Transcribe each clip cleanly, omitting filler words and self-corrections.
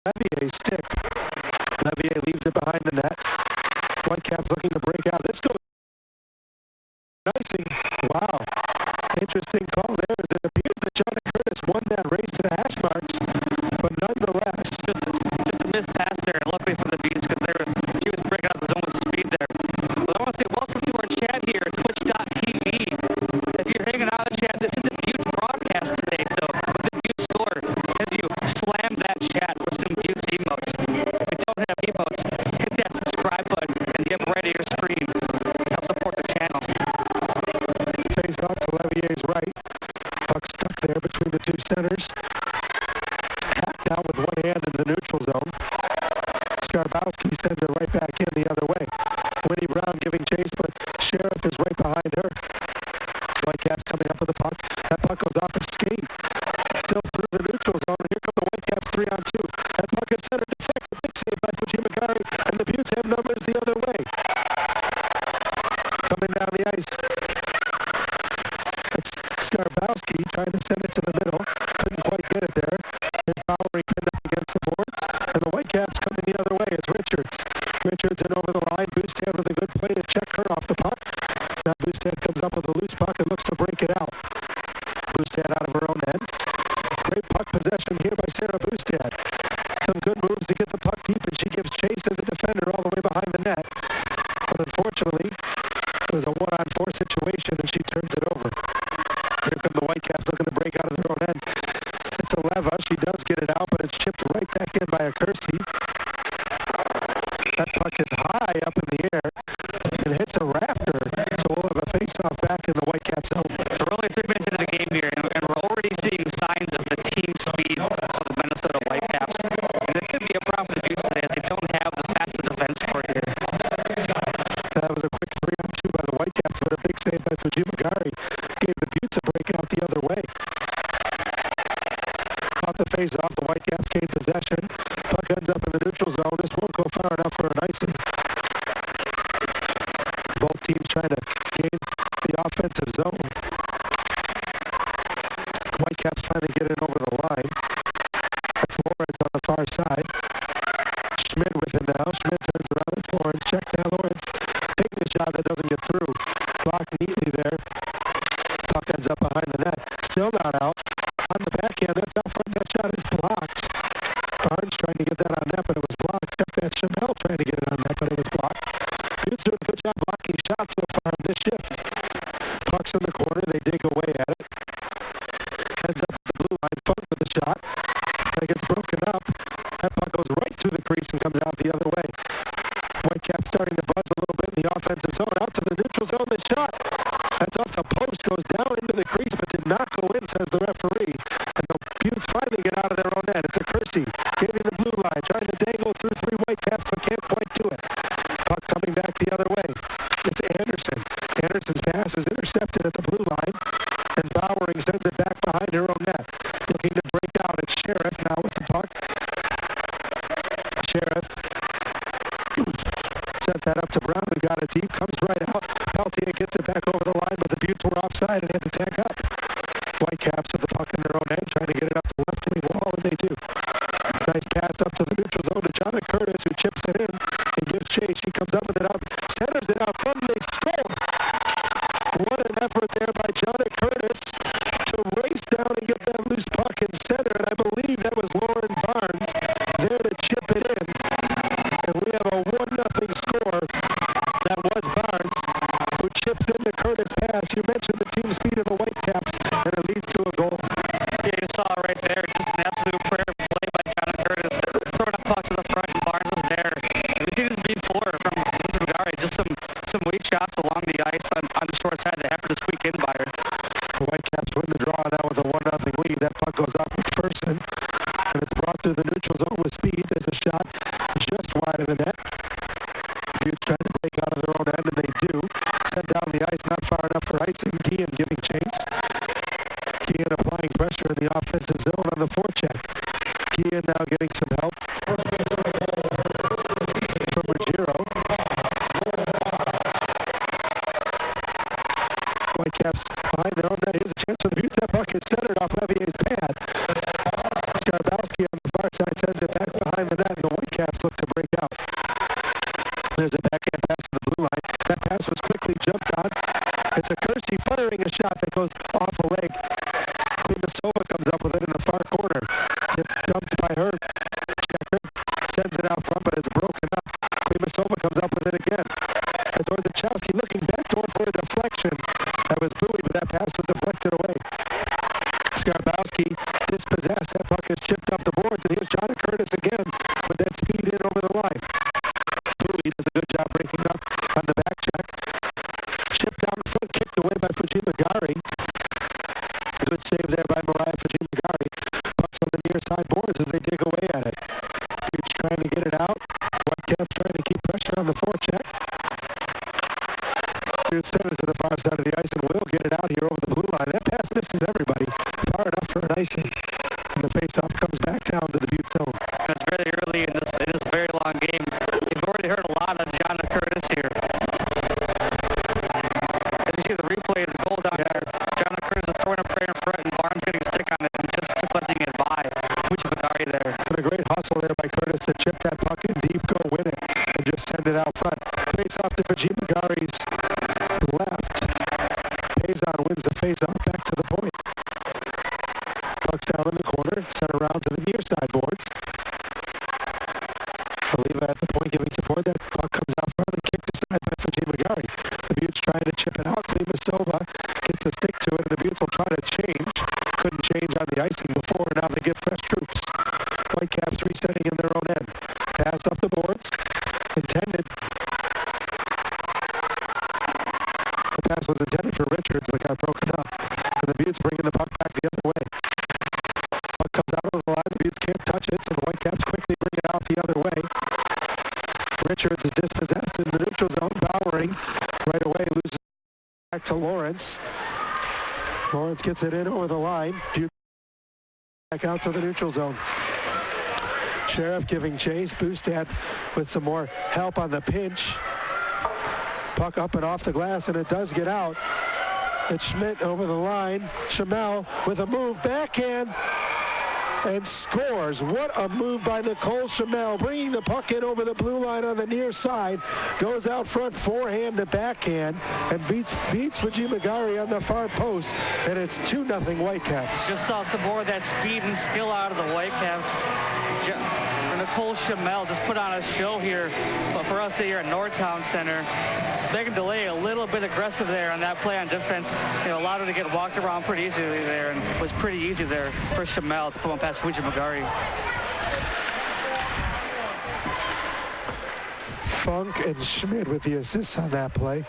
Levier's stick. Levier leaves it behind the net. Whitecaps looking to break out. This goes icing. Wow. Interesting call there as it appears that John Curtis won that race to the hash marks, but nonetheless. Just a missed pass there, and luckily for the Beauts because she was breaking out the zone with speed there. But I want to say welcome to our chat here at twitch.tv. If you're hanging out in the chat, this is the Beauts broadcast today, so the Beauts score as you slam that chat with some Beauts emotes. If you don't have emotes, hit that subscribe button and get them right to your screen. Help support the channel. Face off to Levier's right. Puck stuck there between the two centers. Hacked out with one hand in the neutral zone. Skarbowski sends it right back in the other way. Winnie Brown giving chase, but Sheriff is right behind her. Whitecaps coming up with the puck. That puck goes off his skate. Still through the neutral zone, and here come the Whitecaps 3-on-2. That puck is centered deflected. Big save by Fujimagari, and the Beauts have numbers the other way. Coming down the ice. It's Skarbowski trying to send it to the middle. Couldn't quite get it there. And Bowery pinned up against the boards. And the Whitecaps coming the other way. It's Richards. Richards in over the line. Boosthead with a good play to check her off the puck. Now Boosthead comes up with a loose puck and looks to break it out. Boosthead out of her own end. Great puck possession here by Sarah Boosthead. Some good moves to get the puck deep, and she gives chase as a defender all the way behind the net. But unfortunately, it was a 1-on-4 situation, and she turns it over. Here come the Whitecaps looking to break out of their own end. It's Aleva. She does get it out, but it's chipped right back in by a Kersey. That puck is high up in the air and hits a rafter. So we'll have a face-off back in the Whitecaps zone. We're only 3 minutes into the game here, and we're already seeing signs of the team speed of the Minnesota Whitecaps. And it could be a problem for the Beauts today as they don't have the fastest defense court here. That was a quick 3-on-2 by the Whitecaps, but a big save by Fujimagari gave the Beauts a break out the other way. Off the face-off, the Whitecaps gain possession. Puck ends up in the neutral zone. This won't go far enough for an icing. Both teams trying to gain the offensive zone. Whitecaps trying to get it over the line. That's Lawrence on the far side. Schmidt with it now. Schmidt turns around. It's Lawrence. Check that. Lawrence taking a shot that doesn't get through. Blocked neatly there. Puck ends up behind the net. Still not out. On the backhand, that's out front. That shot is blocked. Barnes trying to get that on net, but it was blocked. Check that. Chamel trying to get it on net, but it was blocked. Beauts doing a good job blocking shots so far in this shift. Puck's in the corner. They dig away at it. Heads up the blue line. Funk with the shot. That gets broken up. That puck goes right through the crease and comes out the other way. Whitecaps starting to buzz a little bit in the offensive zone. Out to the neutral zone. The shot. That's off the post. Goes down into the crease, but did not go in, says the referee. And the Beauts finally get out of their own end. It's a Kersey getting the blue line. Trying to dangle through 3 Whitecaps, but can't quite do it. Puck coming back the other way. It's Anderson. Anderson's pass is intercepted at the blue line. And Bowering sends it back behind her own net. Looking to break out. It's Sheriff now with the puck. Sheriff sent that up to Brown, who got it deep, comes right out. Peltier gets it back over the line, but the Beauts were offside and had to tag up. Whitecaps with the puck in their own end, trying to get it up the left wing wall, and they do. Nice pass up to the neutral zone to John Curtis, who chips it in and gives chase. He comes up with it out, centers it out front, and they score. What an effort there by John Curtis to race down and get that loose puck in center, and I believe that was Lauren Barnes there to chip it in. And we have a 1-0 score. That was Barnes, who chips in the Curtis pass. You mentioned the team speed of the Whitecaps, and it leads to a goal. Yeah, you saw it right there. Just an absolute prayer play by John Curtis. Throwing a puck to the front, and Barnes was there. We've seen this before from Bugari. Just some weak shots along the ice on the short side that happened to squeak in by her. The Whitecaps win the draw now with a 1-0 lead. That puck goes off McPherson, and it's brought through the neutral zone with speed. There's a shot just wide of the net. Beauts trying to break out of their own end, and they do. Sent down the ice, not far enough for icing. Guillen giving chase. Guillen applying pressure in the offensive zone on the forecheck. Guillen now getting some help from Ruggiero. Whitecaps behind their own net. Here's a chance for the Beauts. That puck is centered off Levier's pad. Skarbowski on the far side sends it back behind There's a backhand pass to the blue line. That pass was quickly jumped on. It's a Kersey firing a shot that goes off a leg. Klimasova comes up with it in the far corner. Gets dumped by her. Checker sends it out front, but it's broken up. Klimasova comes up with it again. As Orzechowski looking backdoor for a deflection. That was Bowie, but that pass was deflected away. Skarbowski dispossessed. That puck is chipped up the boards, and here's John Curtis again with that speed in over the line. Bowie does a good job breaking up on the back check. Chipped down the front, kicked away by Fujimagari. Good save there by Mariah Fujimagari. Pucks on the near side boards as they dig away at it. Beauts trying to get it out. Whitecaps trying to keep pressure on the forecheck. Beauts send it to the far side of the ice and will get it out here over the blue line. That pass misses everybody. Far enough for an icing. And the faceoff comes back down to the Butte zone. It's very early in this very long game. You've already heard a lot of John Curtis here. As you see the replay of the goal down there, John Curtis is throwing a prayer in front, and Barnes getting a stick on it and just deflecting it by Fujimagari there. And a great hustle there by Curtis to chip that puck in deep, go win it, and just send it out front. Face off to Fujimagari's left. Payson wins the face-off back to the point. Puck's down in the corner, sent around to the near side boards. Oliva at the point giving support. That puck comes out front and kicked aside by Fujimagari. The Beauts trying to chip it out. Klimasova gets a stick to it, and the Beauts will try to change. Couldn't change on the icing before, and now they get fresh troops. Whitecaps resetting in their own end. Pass up the boards. Intended. The pass was intended for Richards, but got broken up. And the Beauts bringing the puck back the other way. Puck comes out of the line. The Beauts can't touch it, so the Whitecaps quickly bring it out the other way. Richards is dispossessed in the neutral zone. Bowering right away loses back to Lawrence. Lawrence gets it in over the line. Beauts back out to the neutral zone. Sheriff giving chase. Bustad with some more help on the pinch. Puck up and off the glass, and it does get out. It's Schmidt over the line. Chamel with a move, backhand, and scores. What a move by Nicole Chamel, bringing the puck in over the blue line on the near side. Goes out front, forehand to backhand, and beats Fujimagari on the far post, and it's 2-0 Whitecaps. Just saw some more of that speed and skill out of the Whitecaps. Nicole Chamel just put on a show here, but for us here at Northtown Center, Megan DeLay a little bit aggressive there on that play on defense. Allowed her to get walked around pretty easily there, and was pretty easy there for Chamel to put one past Fujimagari. Funk and Schmidt with the assists on that play.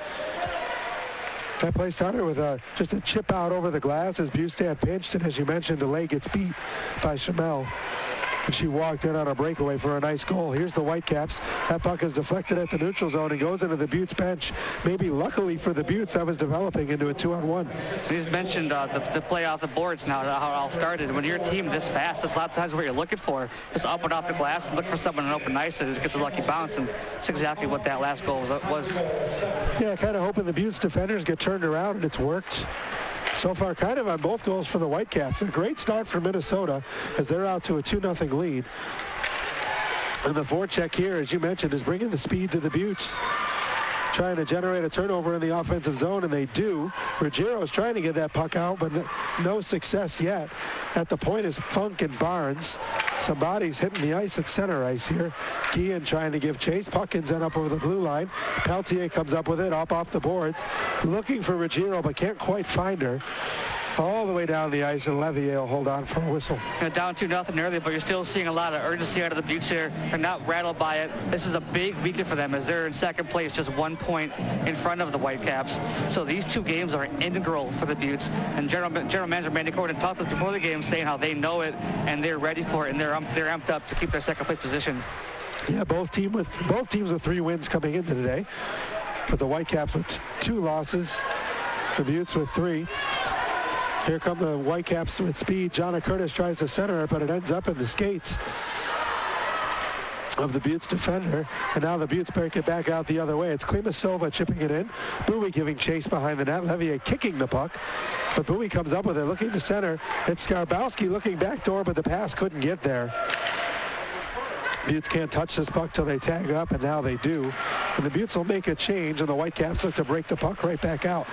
That play started with just a chip out over the glass as Bustad pinched, and as you mentioned, DeLay gets beat by Chamel. And she walked in on a breakaway for a nice goal. Here's the Whitecaps. That puck is deflected at the neutral zone and goes into the Beauts bench. Maybe luckily for the Beauts, that was developing into a 2-on-1. He's mentioned the play off the boards now, how it all started. When you're a team this fast, that's a lot of times what you're looking for. Just up and off the glass and look for someone in open ice that just gets a lucky bounce. And that's exactly what that last goal was. Yeah, kind of hoping the Beauts defenders get turned around, and it's worked. So far, kind of on both goals for the Whitecaps. A great start for Minnesota as they're out to a 2-0 lead. And the forecheck here, as you mentioned, is bringing the speed to the Beauts. Trying to generate a turnover in the offensive zone, and they do. Ruggiero's trying to get that puck out, but no success yet. At the point is Funk and Barnes. Somebody's hitting the ice at center ice here. Guillen trying to give chase. Puck ends up over the blue line. Peltier comes up with it, up off the boards. Looking for Ruggiero, but can't quite find her. All the way down the ice, and Levier will hold on for a whistle. Down 2-0 early, but you're still seeing a lot of urgency out of the Beauts here. They're not rattled by it. This is a big weekend for them as they're in second place, just 1 point in front of the Whitecaps. So these two games are integral for the Beauts. And General Manager Mandy Gordon talked to us before the game, saying how they know it and they're ready for it, and they're amped up to keep their second place position. Yeah, both teams with 3 wins coming into today, but the Whitecaps with 2 losses, the Beauts with 3. Here come the Whitecaps with speed. Jonna Curtis tries to center it, but it ends up in the skates of the Beauts defender. And now the Beauts break it back out the other way. It's Klimasova chipping it in. Bowie giving chase behind the net. Levier kicking the puck. But Bowie comes up with it, looking to center. It's Skarbowski looking backdoor, but the pass couldn't get there. Beauts can't touch this puck till they tag up, and now they do. And the Beauts will make a change, and the Whitecaps look to break the puck right back out.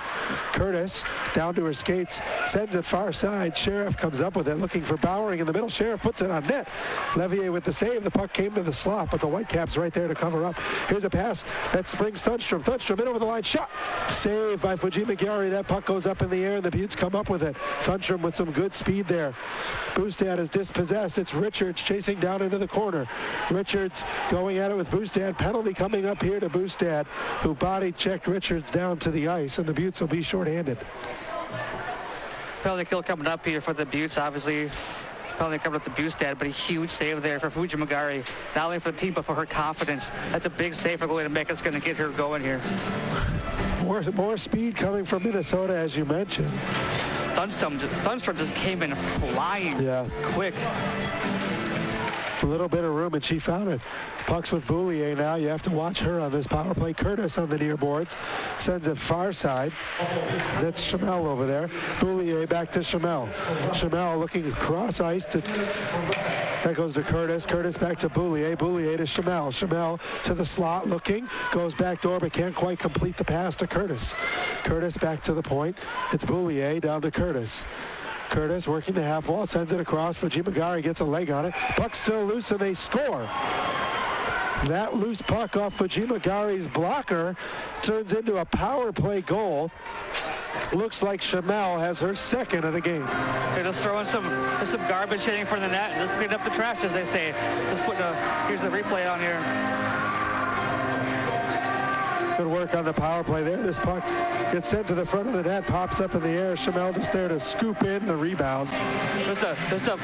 Curtis down to her skates, sends it far side. Sheriff comes up with it, looking for Bowering in the middle. Sheriff puts it on net. Levier with the save. The puck came to the slot, but the Whitecaps right there to cover up. Here's a pass that springs Thunstrom. Thunstrom in over the line. Shot. Saved by Fujimagari. That puck goes up in the air, and the Beauts come up with it. Thunstrom with some good speed there. Boostad is dispossessed. It's Richards chasing down into the corner. Richards going at it with Boostad. Penalty coming up here to Boostad, who body checked Richards down to the ice, and the Beauts will be shorthanded. Penalty kill coming up here for the Beauts, obviously. Penalty coming up to Boostad, but a huge save there for Fujimagari, not only for the team, but for her confidence. That's a big save for Goalie to make. It's going to get her going here. More speed coming from Minnesota, as you mentioned. Thunstrom just came in flying quick. A little bit of room, and she found it. Pucks with Boulier now. You have to watch her on this power play. Curtis on the near boards. Sends it far side. That's Chamel over there. Boulier back to Chamel. Chamel looking across ice to... That goes to Curtis. Curtis back to Boulier. Boulier to Chamel. Chamel to the slot looking. Goes back door, but can't quite complete the pass to Curtis. Curtis back to the point. It's Boulier down to Curtis. Curtis working the half wall, sends it across. Fujimagari gets a leg on it. Puck still loose, and they score. That loose puck off Fujimagari's blocker turns into a power play goal. Looks like Chamel has her second of the game. They're just throwing some garbage hitting from the net and just cleaning up the trash, as they say. Just putting here's the replay on here. Good work on the power play there. This puck gets sent to the front of the net, pops up in the air. Chamel just there to scoop in the rebound. Just a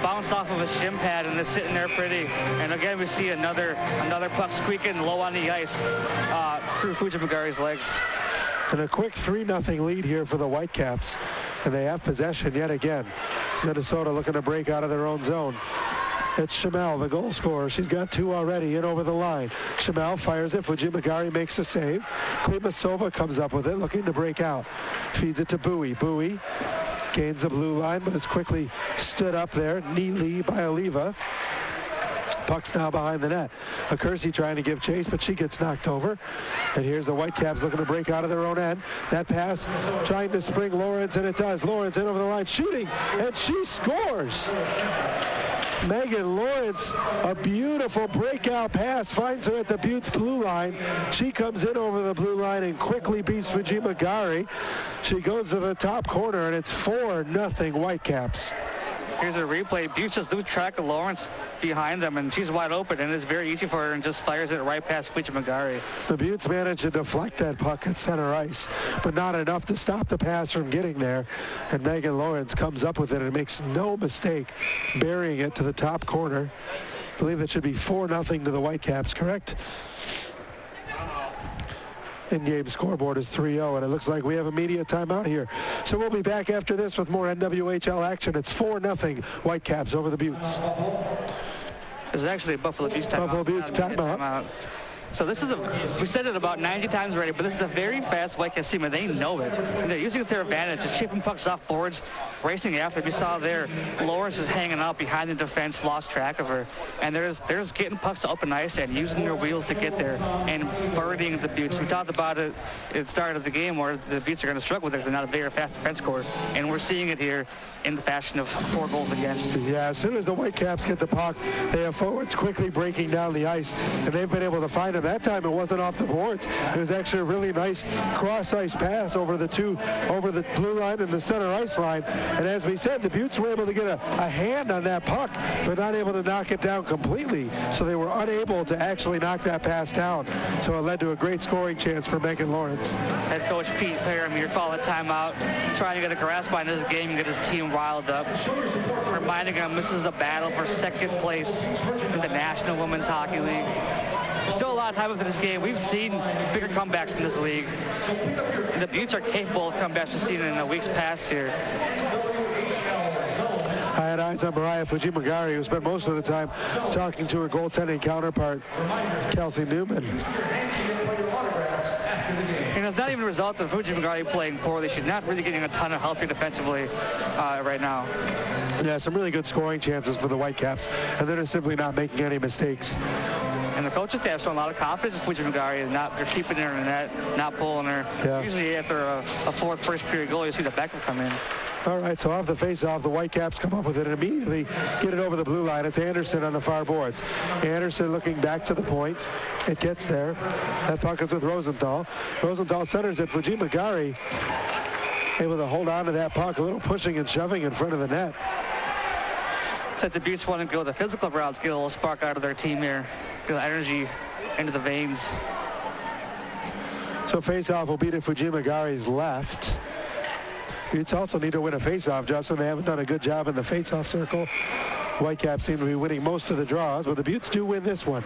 bounce off of a shin pad, and it's sitting there pretty. And again, we see another puck squeaking low on the ice through Fujimagari's legs. And a quick 3-0 lead here for the Whitecaps. And they have possession yet again. Minnesota looking to break out of their own zone. It's Chamel, the goal scorer. She's got 2 already in over the line. Chamel fires it. Fujimagari makes a save. Klimasova comes up with it, looking to break out. Feeds it to Bowie. Bowie gains the blue line, but is quickly stood up there neatly by Oliva. Puck's now behind the net. Kersey trying to give chase, but she gets knocked over. And here's the Whitecaps looking to break out of their own end. That pass trying to spring Lawrence, and it does. Lawrence in over the line, shooting, and she scores. Megan Lawrence, a beautiful breakout pass, finds her at the Beauts blue line. She comes in over the blue line and quickly beats Fujimagari. She goes to the top corner, and it's 4-0 Whitecaps. Here's a replay. Beauts just lose track of Lawrence behind them, and she's wide open, and it's very easy for her, and just fires it right past Fujimagari. The Beauts managed to deflect that puck at center ice, but not enough to stop the pass from getting there. And Megan Lawrence comes up with it and makes no mistake burying it to the top corner. I believe that should be 4-0 to the Whitecaps, correct? In-game scoreboard is 3-0, and it looks like we have immediate timeout here. So we'll be back after this with more NWHL action. It's 4-0 Whitecaps over the Beauts. There's actually a Buffalo Beauts timeout. Buffalo Beauts timeout. So this is we said it about 90 times already, but this is a very fast Whitecaps team, and they know it. And they're using it to their advantage, just chipping pucks off boards, racing after. You saw there, Lawrence is hanging out behind the defense, lost track of her. And they're just getting pucks to open ice and using their wheels to get there and burning the Beauts. We talked about it at the start of the game where the Beauts are going to struggle with it because they're not a very fast defense core. And we're seeing it here in the fashion of 4 goals against. Yeah, as soon as the Whitecaps get the puck, they have forwards quickly breaking down the ice, and they've been able to find them. That time it wasn't off the boards. It was actually a really nice cross-ice pass over the blue line and the center ice line. And as we said, the Beauts were able to get a hand on that puck, but not able to knock it down completely. So they were unable to actually knock that pass down. So it led to a great scoring chance for Megan Lawrence. Head coach Pete Fairmere calling a timeout, trying to get a grasp on this game and get his team riled up. Reminding him this is a battle for second place in the National Women's Hockey League. There's still a lot of time after this game. We've seen bigger comebacks in this league. And the Beauts are capable of comebacks we've seen in the weeks past here. I had eyes on Mariah Fujimagari, who spent most of the time talking to her goaltending counterpart, Kelsey Newman. And it's not even a result of Fujimagari playing poorly. She's not really getting a ton of help here defensively right now. Yeah, some really good scoring chances for the Whitecaps, and they're just simply not making any mistakes. And the coaches have shown a lot of confidence in Fujimagari. They're keeping her in the net, not pulling her. Yeah. Usually after a fourth first-period goal, you see the backup come in. All right, so off the face-off, the Whitecaps come up with it and immediately get it over the blue line. It's Anderson on the far boards. Anderson looking back to the point. It gets there. That puck is with Rosenthal. Rosenthal centers it. Fujimagari able to hold on to that puck. A little pushing and shoving in front of the net. So the Beauts want to go the physical routes, get a little spark out of their team here, get the energy into the veins. So face-off will be to Fujimagari's left. Beauts also need to win a face-off, Justin. They haven't done a good job in the face-off circle. Whitecaps seem to be winning most of the draws, but the Beauts do win this one.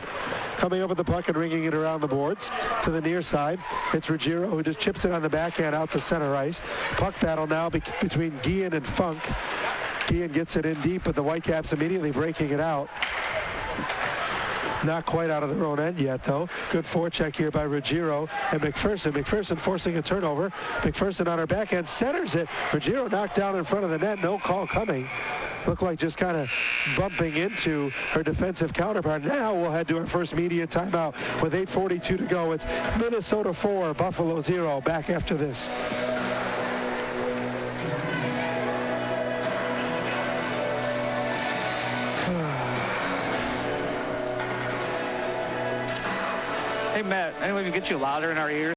Coming up with the puck and ringing it around the boards to the near side. It's Ruggiero who just chips it on the backhand out to center ice. Puck battle now between Guillen and Funk. Guillen gets it in deep, but the Whitecaps immediately breaking it out. Not quite out of their own end yet, though. Good forecheck here by Ruggiero and McPherson. McPherson forcing a turnover. McPherson on her backhand centers it. Ruggiero knocked down in front of the net. No call coming. Looked like just kind of bumping into her defensive counterpart. Now we'll head to our first media timeout with 8:42 to go. It's Minnesota 4, Buffalo 0. Back after this. Hey, Matt, any way we can get you louder in our ears?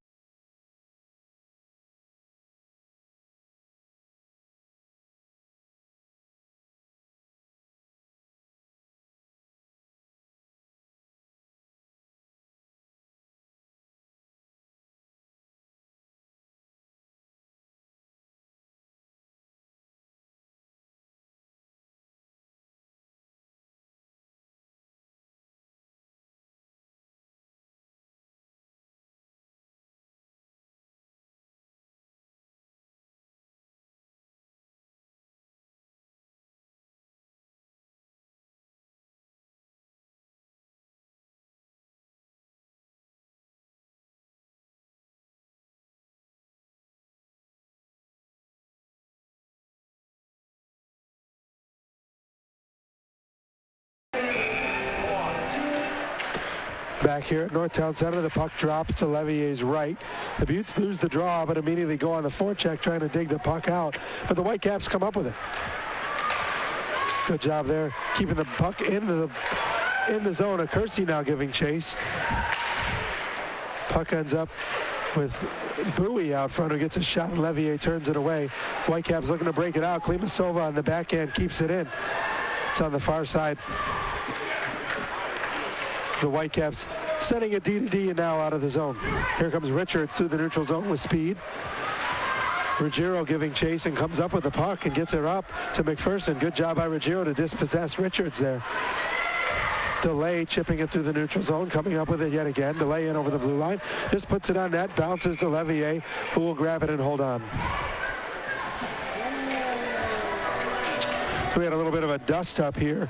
Back here at Northtown Center, the puck drops to Levier's right. The Beauts lose the draw, but immediately go on the forecheck trying to dig the puck out. But the Whitecaps come up with it. Good job there, keeping the puck in the zone. A Kersey now giving chase. Puck ends up with Bowie out front, who gets a shot, and Levier turns it away. Whitecaps looking to break it out. Klimasova on the backhand keeps it in. It's on the far side. The Whitecaps setting a D-to-D and now out of the zone. Here comes Richards through the neutral zone with speed. Ruggiero giving chase and comes up with the puck and gets it up to McPherson. Good job by Ruggiero to dispossess Richards there. Delay chipping it through the neutral zone, coming up with it yet again. Delay in over the blue line. Just puts it on net, bounces to Levier, who will grab it and hold on. So we had a little bit of a dust up here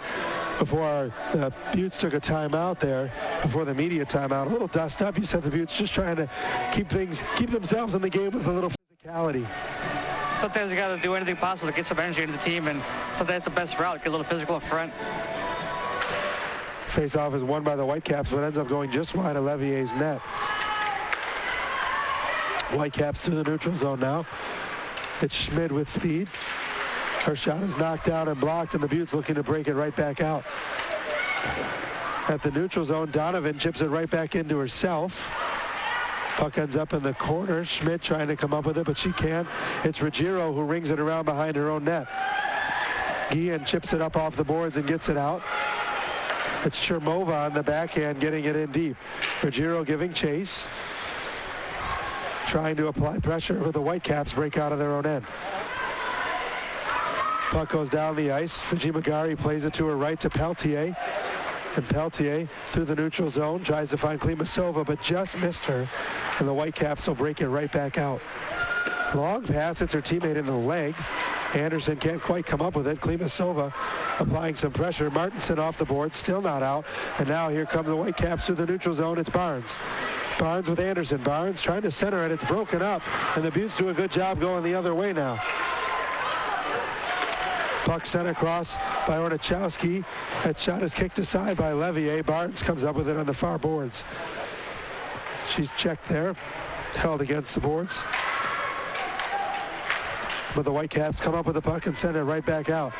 before the Beauts took a timeout there, before the media timeout. A little dust up. You said the Beauts just trying to keep themselves in the game with a little physicality. Sometimes you got to do anything possible to get some energy into the team, and sometimes the best route, get a little physical in front. Face-off is won by the Whitecaps, but ends up going just wide of Levier's net. Whitecaps through the neutral zone now. It's Schmid with speed. Her shot is knocked down and blocked, and the Beauts looking to break it right back out. At the neutral zone, Donovan chips it right back into herself. Puck ends up in the corner. Schmidt trying to come up with it, but she can't. It's Ruggiero who rings it around behind her own net. Guillen chips it up off the boards and gets it out. It's Chermova on the backhand getting it in deep. Ruggiero giving chase. Trying to apply pressure, but the Whitecaps break out of their own end. Puck goes down the ice. Fujimagari plays it to her right to Peltier. And Peltier through the neutral zone tries to find Klimasova, but just missed her. And the Whitecaps will break it right back out. Long pass, it's her teammate in the leg. Anderson can't quite come up with it. Klimasova applying some pressure. Martinson off the board, still not out. And now here come the Whitecaps through the neutral zone. It's Barnes. Barnes with Anderson. Barnes trying to center it. It's broken up, and the Beauts do a good job going the other way now. Puck sent across by Ornichowski. That shot is kicked aside by Levier. Barnes comes up with it on the far boards. She's checked there, held against the boards. But the Whitecaps come up with the puck and send it right back out.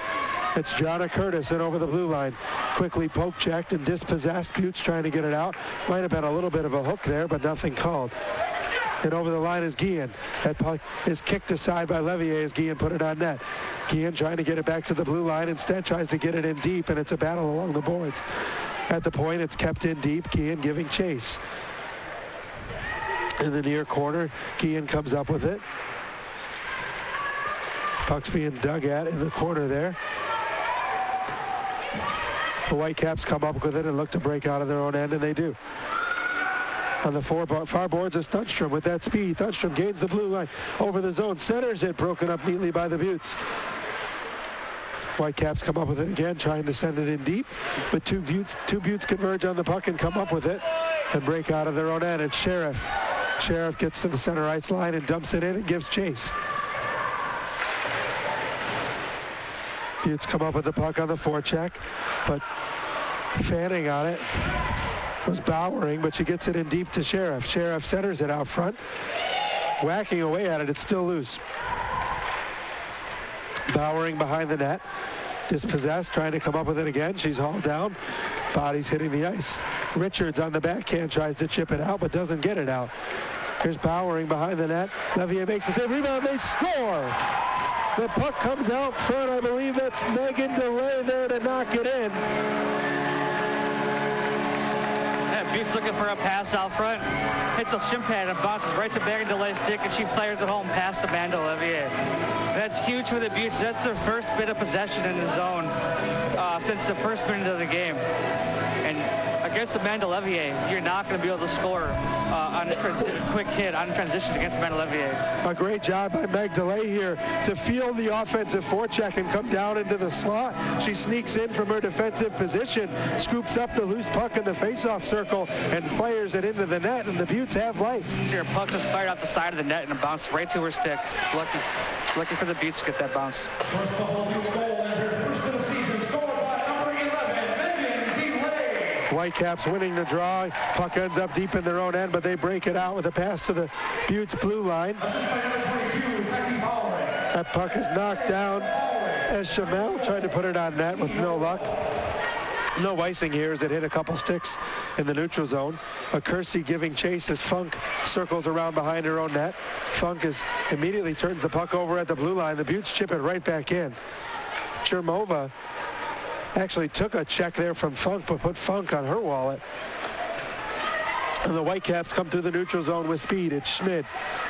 It's Jonna Curtis in over the blue line. Quickly poke checked and dispossessed. Beauts trying to get it out. Might have been a little bit of a hook there, but nothing called. And over the line is Guillen. That puck is kicked aside by Levier as Guillen put it on net. Guillen trying to get it back to the blue line. Instead tries to get it in deep, and it's a battle along the boards. At the point, it's kept in deep. Guillen giving chase. In the near corner, Guillen comes up with it. Puck's being dug at in the corner there. The Whitecaps come up with it and look to break out of their own end, and they do. On the far boards is Thunstrom with that speed. Thunstrom gains the blue line over the zone, centers it, broken up neatly by the Beauts. Whitecaps come up with it again, trying to send it in deep, but two Beauts converge on the puck and come up with it and break out of their own end. It's Sheriff. Sheriff gets to the center ice line and dumps it in and gives chase. Beauts come up with the puck on the forecheck, but fanning on it was Bowering, but she gets it in deep to Sheriff. Sheriff centers it out front. Whacking away at it, it's still loose. Bowering behind the net. Dispossessed, trying to come up with it again. She's hauled down. Body's hitting the ice. Richards on the backhand tries to chip it out, but doesn't get it out. Here's Bowering behind the net. Levier makes a save. Rebound, they score! The puck comes out front. I believe that's Megan DeLay there to knock it in. Beauts looking for a pass out front. Hits a shin pad and bounces right to Megan DeLay's stick, and she fires it home past Amanda Levier. That's huge for the Beauts. That's their first bit of possession in the zone since the first minute of the game. And against Amanda Levier, you're not going to be able to score on a quick hit on transition against Amanda Levier. A great job by Meg DeLay here to field the offensive forecheck and come down into the slot. She sneaks in from her defensive position, scoops up the loose puck in the faceoff circle, and fires it into the net, and the Beauts have life. Her puck just fired off the side of the net and it bounced right to her stick. Lucky for the Beauts to get that bounce. First Buffalo Beauts goal and her first of the season, scored by number 11, Megan DeLay. Whitecaps winning the draw. Puck ends up deep in their own end, but they break it out with a pass to the Beauts blue line. Assist by number 22, Becky Bowering. That puck is knocked down as Chamel tried to put it on net with no luck. No icing here as it hit a couple sticks in the neutral zone. Kersey giving chase as Funk circles around behind her own net. Funk immediately turns the puck over at the blue line. The Beauts chip it right back in. Chermova actually took a check there from Funk, but put Funk on her wallet. And the Whitecaps come through the neutral zone with speed. It's Schmid.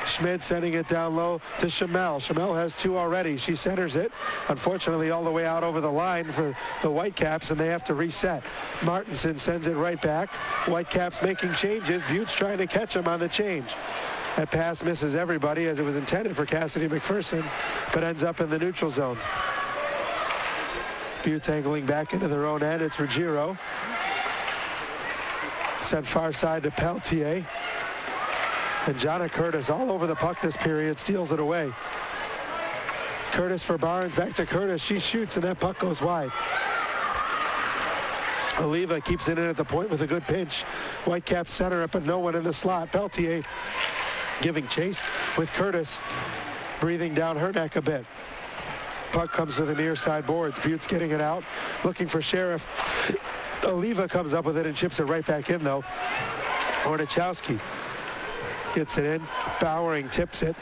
Schmid sending it down low to Chamel. Chamel has two already. She centers it, unfortunately, all the way out over the line for the Whitecaps, and they have to reset. Martinson sends it right back. Whitecaps making changes. Beauts trying to catch them on the change. That pass misses everybody as it was intended for Cassidy McPherson, but ends up in the neutral zone. Beauts angling back into their own end. It's Ruggiero. Sent far side to Peltier. And Jonna Curtis all over the puck this period, steals it away. Curtis for Barnes, back to Curtis. She shoots and that puck goes wide. Oliva keeps it in at the point with a good pinch. Whitecaps center it, but no one in the slot. Peltier giving chase with Curtis breathing down her neck a bit. Puck comes to the near side boards. Beauts getting it out, looking for Sheriff. Oliva comes up with it and chips it right back in, though. Ornichowski gets it in. Bowering tips it.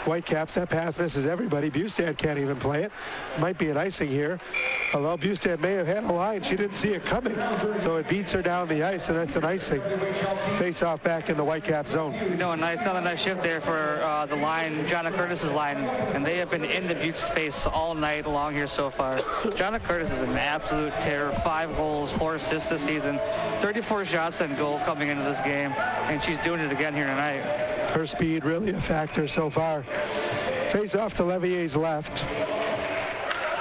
Whitecaps, that pass misses everybody. Bustad can't even play it. Might be an icing here. Although Bustad may have had a line, she didn't see it coming. So it beats her down the ice, and that's an icing. Face off back in the Whitecap zone. Another nice shift there for the line, Jonna Curtis's line, and they have been in the Beauts' face all night long here so far. Jonna Curtis is an absolute terror. 5 goals, 4 assists this season, 34 shots on goal coming into this game, and she's doing it again here tonight. Her speed really a factor so far. Face off to Levier's left.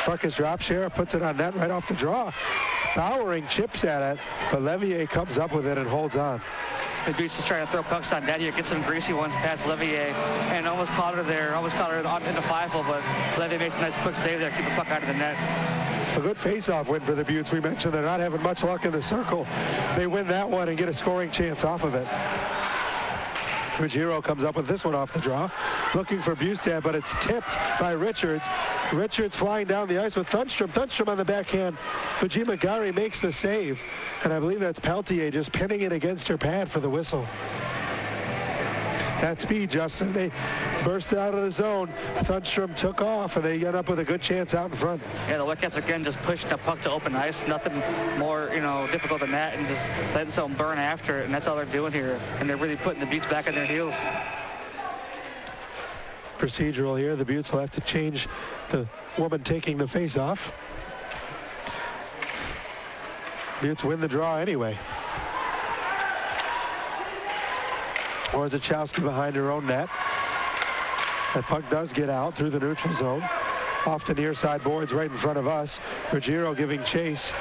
Puck is dropped. Sheriff puts it on net right off the draw. Bowering chips at it, but Levier comes up with it and holds on. The Beauts just trying to throw pucks on net here, get some greasy ones past Levier, and almost caught her there, almost caught her in the 5-hole, but Levier makes a nice quick save there, keep the puck out of the net. A good face-off win for the Beauts. We mentioned they're not having much luck in the circle. They win that one and get a scoring chance off of it. Ruggiero comes up with this one off the draw, looking for Bustad, but it's tipped by Richards. Richards flying down the ice with Thunstrom. Thunstrom on the backhand. Fujimagari makes the save, and I believe that's Peltier just pinning it against her pad for the whistle. That speed, Justin. They burst out of the zone. Thunstrom took off, and they end up with a good chance out in front. Yeah, the Whitecaps again just pushing the puck to open ice. Nothing more, difficult than that, and just letting someone burn after it, and that's all they're doing here. And they're really putting the Beauts back on their heels. Procedural here. The Beauts will have to change the woman taking the face-off. Beauts win the draw anyway. Orzechowski behind her own net. That puck does get out through the neutral zone. Off the near side boards right in front of us. Ruggiero giving chase.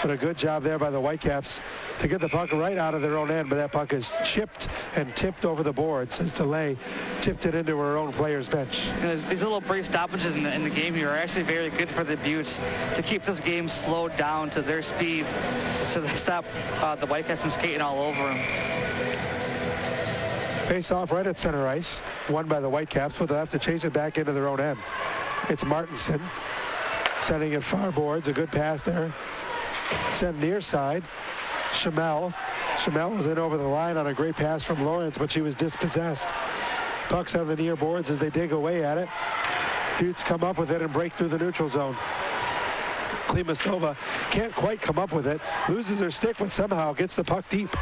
But a good job there by the Whitecaps to get the puck right out of their own end. But that puck is chipped and tipped over the boards as DeLay tipped it into her own player's bench. These little brief stoppages in the game here are actually very good for the Beauts to keep this game slowed down to their speed so they stop the Whitecaps from skating all over them. Face-off right at center ice, won by the Whitecaps, but they'll have to chase it back into their own end. It's Martinson sending it far boards. A good pass there. Sent near side. Chamel was in over the line on a great pass from Lawrence, but she was dispossessed. Puck's on the near boards as they dig away at it. Beauts come up with it and break through the neutral zone. Klimasova can't quite come up with it. Loses her stick, but somehow gets the puck deep.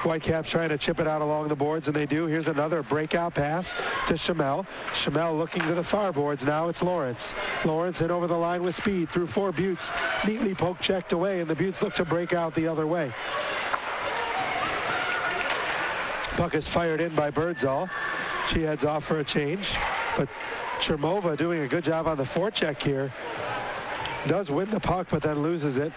Whitecaps trying to chip it out along the boards, and they do. Here's another breakout pass to Chamel. Chamel looking to the far boards. Now it's Lawrence. Lawrence in over the line with speed through 4 Beauts. Neatly poke checked away, and the Beauts look to break out the other way. Puck is fired in by Birdsall. She heads off for a change, but Chermova doing a good job on the forecheck here. Does win the puck, but then loses it.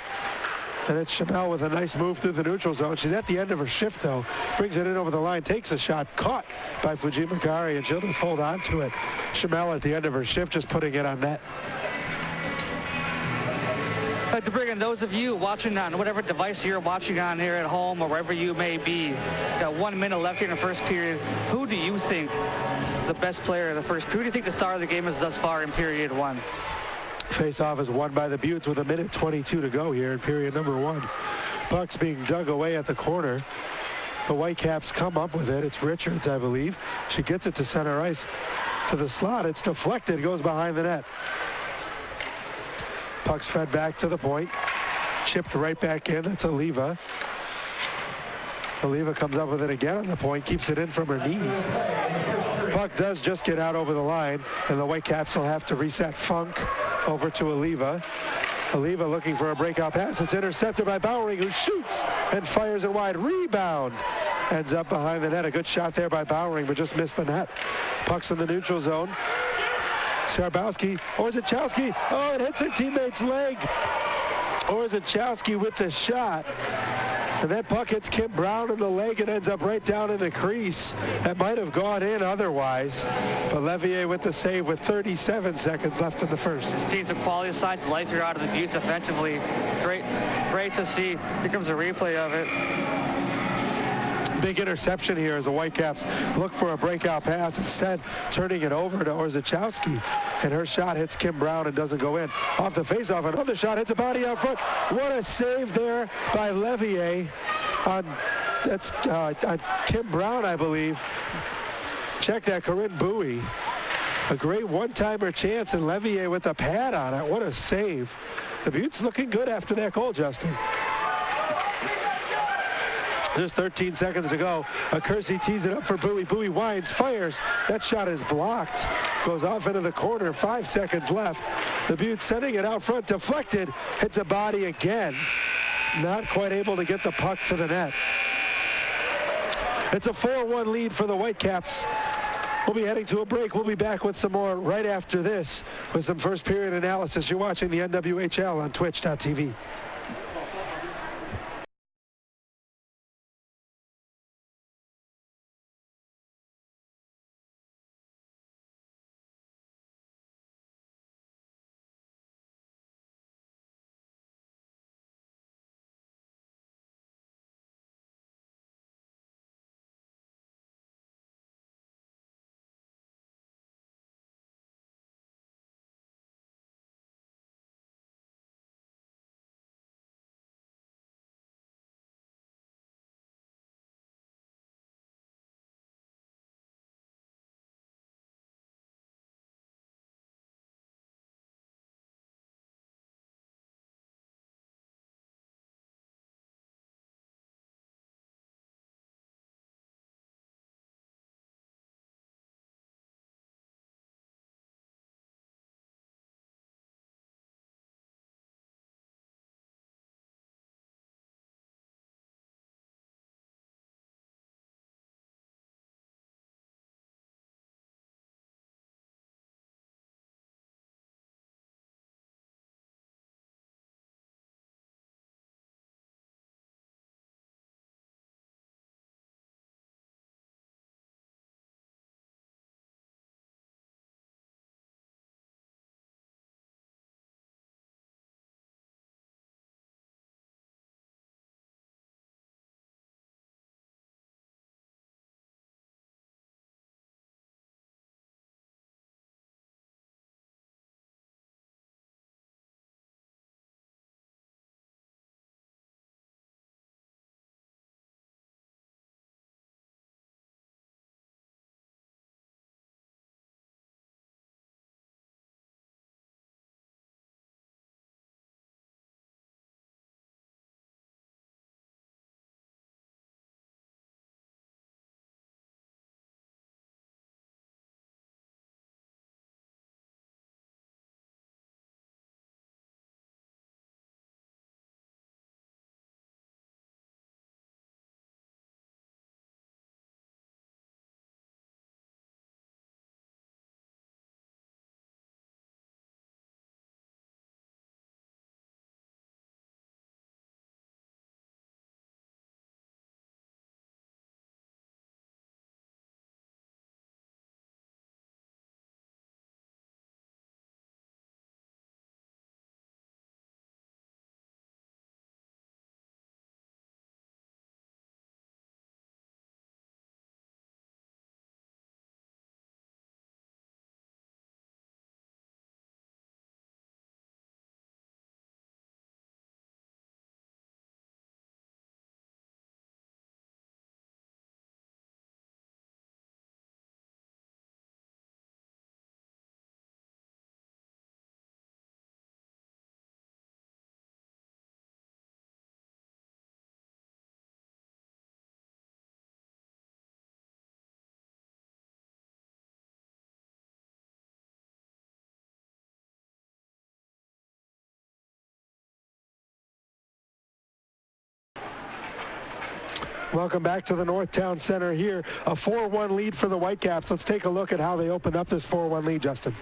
And it's Chamel with a nice move through the neutral zone. She's at the end of her shift, though. Brings it in over the line, takes a shot, caught by Fujimagari, and she'll just hold on to it. Chamel at the end of her shift, just putting it on net. I'd like to bring in those of you watching on whatever device you're watching on here at home or wherever you may be. Got 1 minute left here in the first period. Who do you think the best player of the first period? Who do you think the star of the game is thus far in period 1? Face-off is won by the Beauts with 1:22 to go here in period number 1. Puck's being dug away at the corner. The Whitecaps come up with it. It's Richards, I believe. She gets it to center ice to the slot. It's deflected, goes behind the net. Puck's fed back to the point. Chipped right back in. That's Oliva. Oliva comes up with it again on the point, keeps it in from her knees. Puck does just get out over the line, and the Whitecaps will have to reset. Funk over to Oliva. Oliva looking for a breakout pass. It's intercepted by Bowering, who shoots and fires it wide. Rebound. Ends up behind the net. A good shot there by Bowering, but just missed the net. Puck's in the neutral zone. Orzechowski. Oh, it hits her teammate's leg. Orzechowski with the shot. And that puck hits Kim Brown in the leg and ends up right down in the crease. That might have gone in otherwise. But Levier with the save with 37 seconds left in the first. Seeing some quality signs of life here out of the Beauts offensively. Great to see. Here comes a replay of it. Big interception here as the Whitecaps look for a breakout pass, instead turning it over to Orzechowski, and her shot hits Kim Brown and doesn't go in. Off the faceoff, another shot hits a body out front. What a save there by Levier on Kim Brown, I believe. Check that, Corinne Bowie. A great one-timer chance, and Levier with the pad on it. What a save. The Beauts looking good after that goal, Justin. There's 13 seconds to go. Kersey tees it up for Bowie. Bowie winds, fires. That shot is blocked. Goes off into the corner. 5 seconds left. The Beauts sending it out front. Deflected. Hits a body again. Not quite able to get the puck to the net. It's a 4-1 lead for the Whitecaps We'll be heading to a break. We'll be back with some more right after this with some first period analysis. You're watching the NWHL on twitch.tv. Welcome back to the Northtown Center here. A 4-1 lead for the Whitecaps. Let's take a look at how they opened up this 4-1 lead, Justin.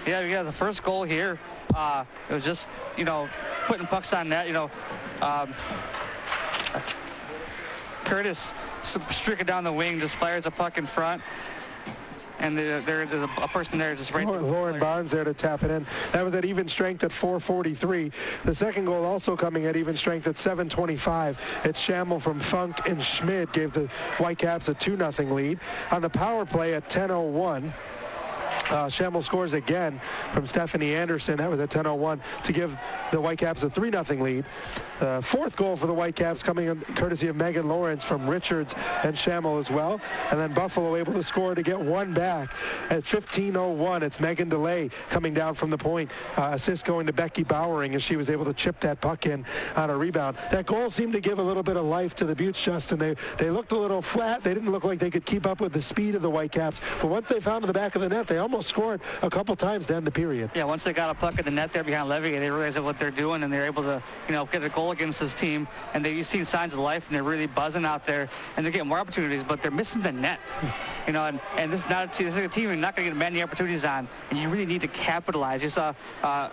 Yeah, the first goal here, it was just, putting pucks on net, Curtis streaking down the wing, just fires a puck in front. And there's a person there just right. Lauren Barnes there to tap it in. That was at even strength at 4:43. The second goal also coming at even strength at 7:25. It's Schammel from Funk and Schmid gave the Whitecaps a 2-0 lead. On the power play at 10:01. Schammel scores again from Stephanie Anderson. That was at 10:01 to give the Whitecaps a 3-0 lead. Fourth goal for the Whitecaps coming in courtesy of Megan Lawrence from Richards and Schammel as well. And then Buffalo able to score to get one back at 15:01. It's Megan DeLay coming down from the point. Assist going to Becky Bowering as she was able to chip that puck in on a rebound. That goal seemed to give a little bit of life to the Beauts, Justin. They looked a little flat. They didn't look like they could keep up with the speed of the Whitecaps. But once they found the back of the net, they almost scored a couple times to end the period. Yeah, once they got a puck in the net there behind Levy, they realized what they're doing, and they're able to, get a goal against this team. And you've seen signs of life, and they're really buzzing out there, and they're getting more opportunities, but they're missing the net. And this is a team you're not going to get many opportunities on, and you really need to capitalize. You saw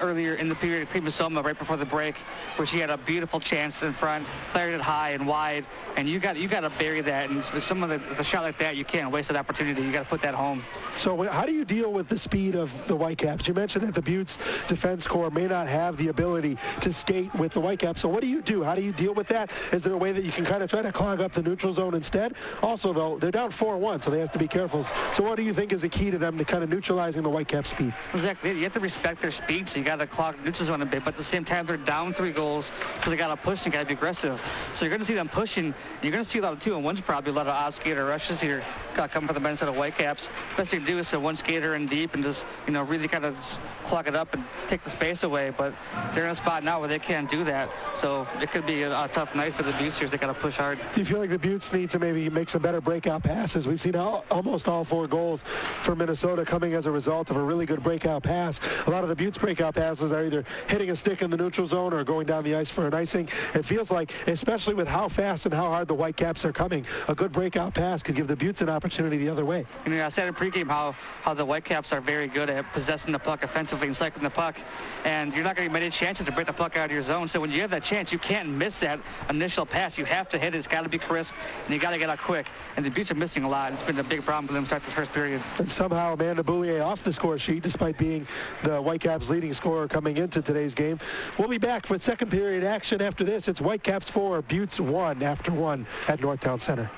earlier in the period, Cleveland Soma right before the break, where she had a beautiful chance in front, fired it high and wide, and you got to bury that. And some of the shot like that, you can't waste that opportunity. You got to put that home. So how do you deal with the speed of the Whitecaps? You mentioned that the Beauts defense corps may not have the ability to skate with the Whitecaps. So what do you do? How do you deal with that? Is there a way that you can kind of try to clog up the neutral zone instead? Also, though, they're down 4-1, so they have to be careful. So what do you think is the key to them to kind of neutralizing the Whitecaps' speed? Exactly. You have to respect their speed, so you got to clog the neutral zone a bit. But at the same time, they're down 3 goals, so they got to push and got to be aggressive. So you're going to see them pushing. You're going to see a lot of 2-on-1s, probably a lot of off skater rushes here coming from the Minnesota Whitecaps. Best thing to do is to one skater in deep and just, really kind of clog it up and take the space away. But they're in a spot now where they can't do that. So it could be a tough night for the Beauts here. They got to push hard. Do you feel like the Beauts need to maybe make some better breakout passes? We've seen almost all 4 goals for Minnesota coming as a result of a really good breakout pass. A lot of the Beauts breakout passes are either hitting a stick in the neutral zone or going down the ice for an icing. It feels like, especially with how fast and how hard the Whitecaps are coming, a good breakout pass could give the Beauts an opportunity the other way. I said in pregame how the Whitecaps are very good at possessing the puck offensively and cycling the puck, and you're not going to get many chances to break the puck out of your zone. So when you have that chance, you can't miss that initial pass. You have to hit it. It's got to be crisp, and you got to get out quick. And the Beauts are missing a lot. It's been a big problem for them to start this first period. And somehow Amanda Boulier off the score sheet, despite being the Whitecaps' leading scorer coming into today's game. We'll be back with second period action after this. It's Whitecaps 4, Beauts 1 after 1 at Northtown Center.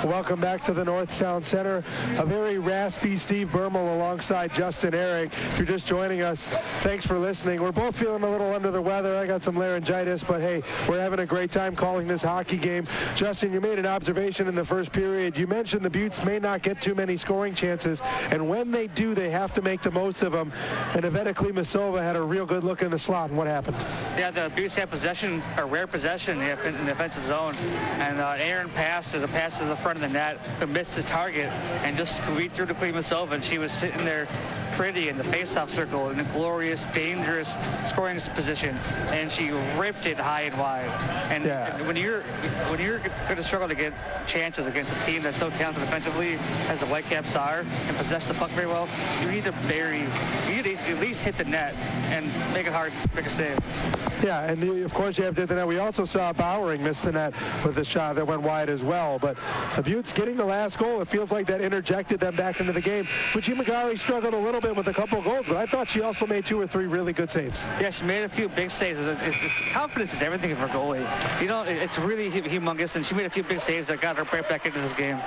Welcome back to the Northtown Center. A very raspy Steve Bermel alongside Justin Eric. If you're just joining us, thanks for listening. We're both feeling a little under the weather. I got some laryngitis, but hey, we're having a great time calling this hockey game. Justin, you made an observation in the first period. You mentioned the Beauts may not get too many scoring chances, and when they do, they have to make the most of them. And Iveta Klimasova had a real good look in the slot, and what happened? Yeah, the Beauts had possession, a rare possession in the offensive zone, and Aaron passed as a pass to the front of the net, who missed his target, and just read through to Klimasova, and she was sitting there pretty in the face-off circle in a glorious, dangerous scoring position, and she ripped it high and wide. And when you're going to struggle to get chances against a team that's so talented defensively as the Whitecaps are and possess the puck very well, you need to at least hit the net and make it hard to make a save. Yeah, and of course you have to hit the net. We also saw Bowering miss the net with a shot that went wide as well. But the Beauts getting the last goal, it feels like that interjected them back into the game. Fuji Magari struggled a little bit with a couple of goals, but I thought she also made 2 or 3 really good saves. Yeah, she made a few big saves. Confidence is everything for goalie. You know, it's really humongous, and she made a few big saves that got her right back into this game.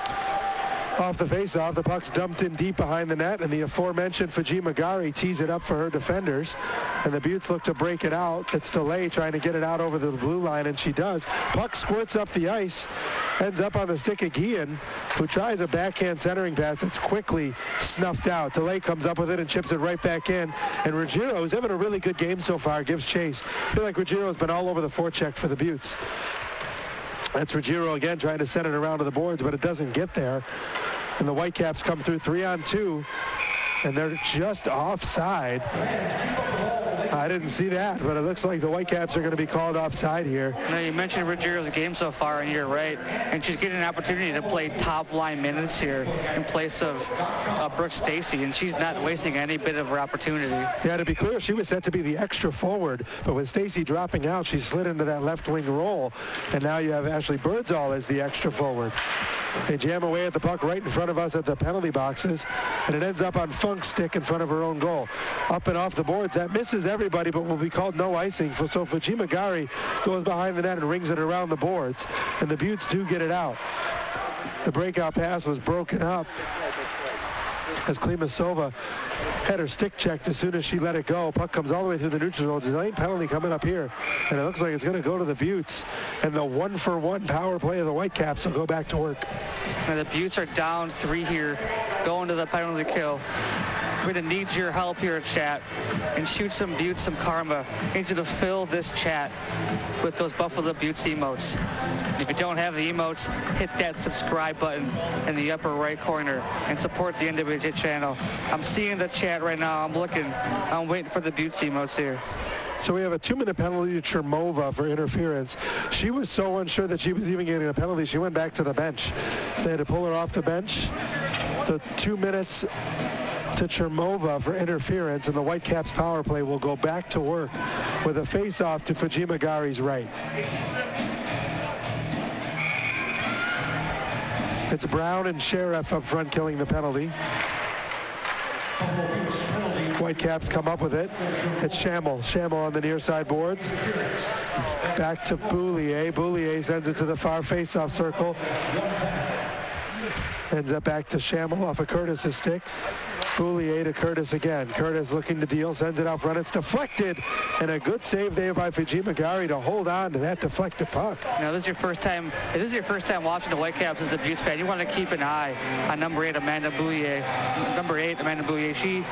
Off the face-off, the puck's dumped in deep behind the net, and the aforementioned Fuji Magari tees it up for her defenders. And the Beauts look to break it out. It's DeLay trying to get it out over the blue line, and she does. Puck squirts up the ice, ends up on the stick of Guillen, who tries a backhand centering pass that's quickly snuffed out. DeLay comes up with it and chips it right back in. And Ruggiero, who's having a really good game so far, gives chase. I feel like Ruggiero's been all over the forecheck for the Beauts. That's Ruggiero again trying to send it around to the boards, but it doesn't get there. And the Whitecaps come through 3-on-2, and they're just offside. I didn't see that, but it looks like the Whitecaps are going to be called offside here. Now, you mentioned Ruggiero's game so far, and you're right. And she's getting an opportunity to play top-line minutes here in place of Brooke Stacy, and she's not wasting any bit of her opportunity. Yeah, to be clear, she was set to be the extra forward, but with Stacy dropping out, she slid into that left-wing role, and now you have Ashley Birdsall as the extra forward. They jam away at the puck right in front of us at the penalty boxes, and it ends up on Funk's stick in front of her own goal. Up and off the boards, that misses everybody, but will be called no icing. So Fuji Magari goes behind the net and rings it around the boards, and the Beauts do get it out. The breakout pass was broken up as Klimasova had her stick checked as soon as she let it go. Puck comes all the way through the neutral zone. Delaying penalty coming up here, and it looks like it's going to go to the Beauts. And the 1-for-1 power play of the Whitecaps will go back to work. Now the Beauts are down 3 here, going to the penalty kill. We're going to need your help here at chat and shoot some Beauts some karma. I need you to fill this chat with those Buffalo Beauts emotes. If you don't have the emotes, hit that subscribe button in the upper right corner and support the NWJ channel. I'm seeing the chat right now. I'm waiting for the Beauts emotes here. So we have a 2-minute penalty to Chermova for interference. She was so unsure that she was even getting a penalty, she went back to the bench. They had to pull her off the bench. The 2 minutes to Chermova for interference, and the Whitecaps power play will go back to work with a face-off to Fuji Magari's right. It's Brown and Sheriff up front killing the penalty. Whitecaps come up with it. It's Schammel. Schammel on the near side boards. Back to Boulier. Boulier sends it to the far face-off circle. Ends up back to Schammel off of Curtis's stick. Boulier to Curtis again. Curtis looking to deal, sends it out front. It's deflected, and a good save there by Fuji Magari to hold on to that deflected puck. Now, this is your first time. If this is your first time watching the Whitecaps as the Beauts fan, you want to keep an eye on number 8, Amanda Boulier. Number 8, Amanda Boulier. She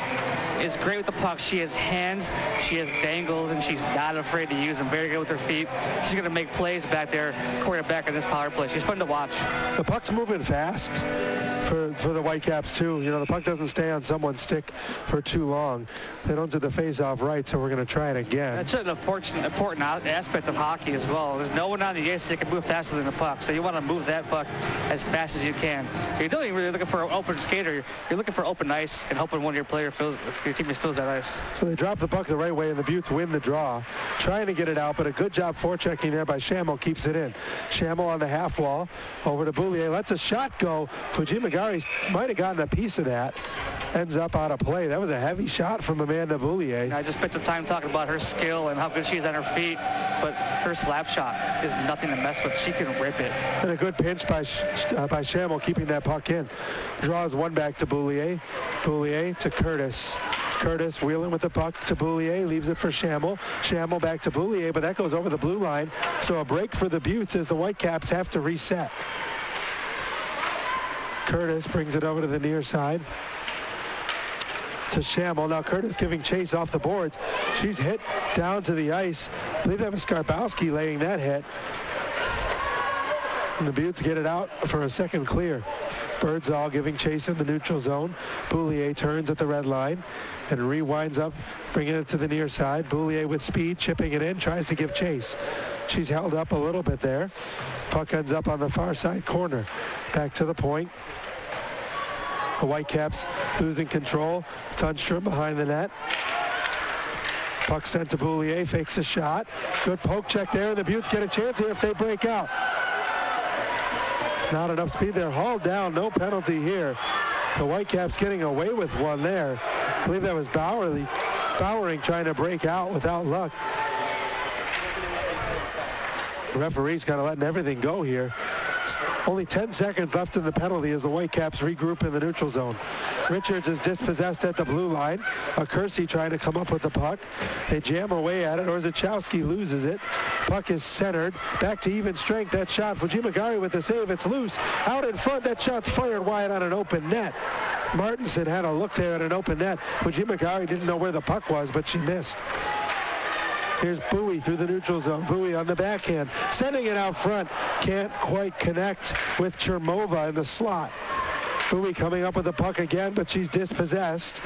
is great with the puck. She has hands, she has dangles, and she's not afraid to use them. Very good with her feet. She's going to make plays back there, quarterback in this power play. She's fun to watch. The puck's moving fast for the Whitecaps too. You know, the puck doesn't stay on someone's stick for too long. They don't do the face-off right, so we're going to try it again. That's an important aspect of hockey as well. There's no one on the ice that can move faster than the puck, so you want to move that puck as fast as you can. You're not even really looking for an open skater. You're looking for open ice and hoping one of your teammates fills that ice. So they drop the puck the right way, and the Beauts win the draw. Trying to get it out, but a good job forechecking there by Schammel keeps it in. Schammel on the half wall, over to Boulier, lets a shot go. Fuji Magari might have gotten a piece of that. ends up out of play. That was a heavy shot from Amanda Boulier. I just spent some time talking about her skill and how good she is on her feet, but her slap shot is nothing to mess with. She can rip it. And a good pinch by Schammel, keeping that puck in. Draws one back to Boulier. Boulier to Curtis. Curtis wheeling with the puck to Boulier, leaves it for Schammel. Schammel back to Boulier, but that goes over the blue line. So a break for the Beauts as the Whitecaps have to reset. Curtis brings it over to the near side to Schammel. Now Curtis giving chase off the boards. She's hit down to the ice. I believe that was Skarbowski laying that hit. And the Beauts get it out for a second clear. Birdsall giving chase in the neutral zone. Boulier turns at the red line and rewinds up, bringing it to the near side. Boulier with speed, chipping it in, tries to give chase. She's held up a little bit there. Puck ends up on the far side corner. Back to the point. The Whitecaps losing control. Thunstrom behind the net. Puck sent to Boulier, fakes a shot. Good poke check there, and the Beauts get a chance here if they break out. Not enough speed there. Hauled down, no penalty here. The Whitecaps getting away with one there. I believe that was Bowering trying to break out without luck. The referee's kind of letting everything go here. Only 10 seconds left in the penalty as the Whitecaps regroup in the neutral zone. Richards is dispossessed at the blue line. Kersey trying to come up with the puck. They jam away at it. Orzechowski loses it. Puck is centered. Back to even strength. That shot. Fujimagari with the save. It's loose. Out in front. That shot's fired wide on an open net. Martinson had a look there at an open net. Fujimagari didn't know where the puck was, but she missed. Here's Bowie through the neutral zone. Bowie on the backhand, sending it out front. Can't quite connect with Chermova in the slot. Bowie coming up with the puck again, but she's dispossessed.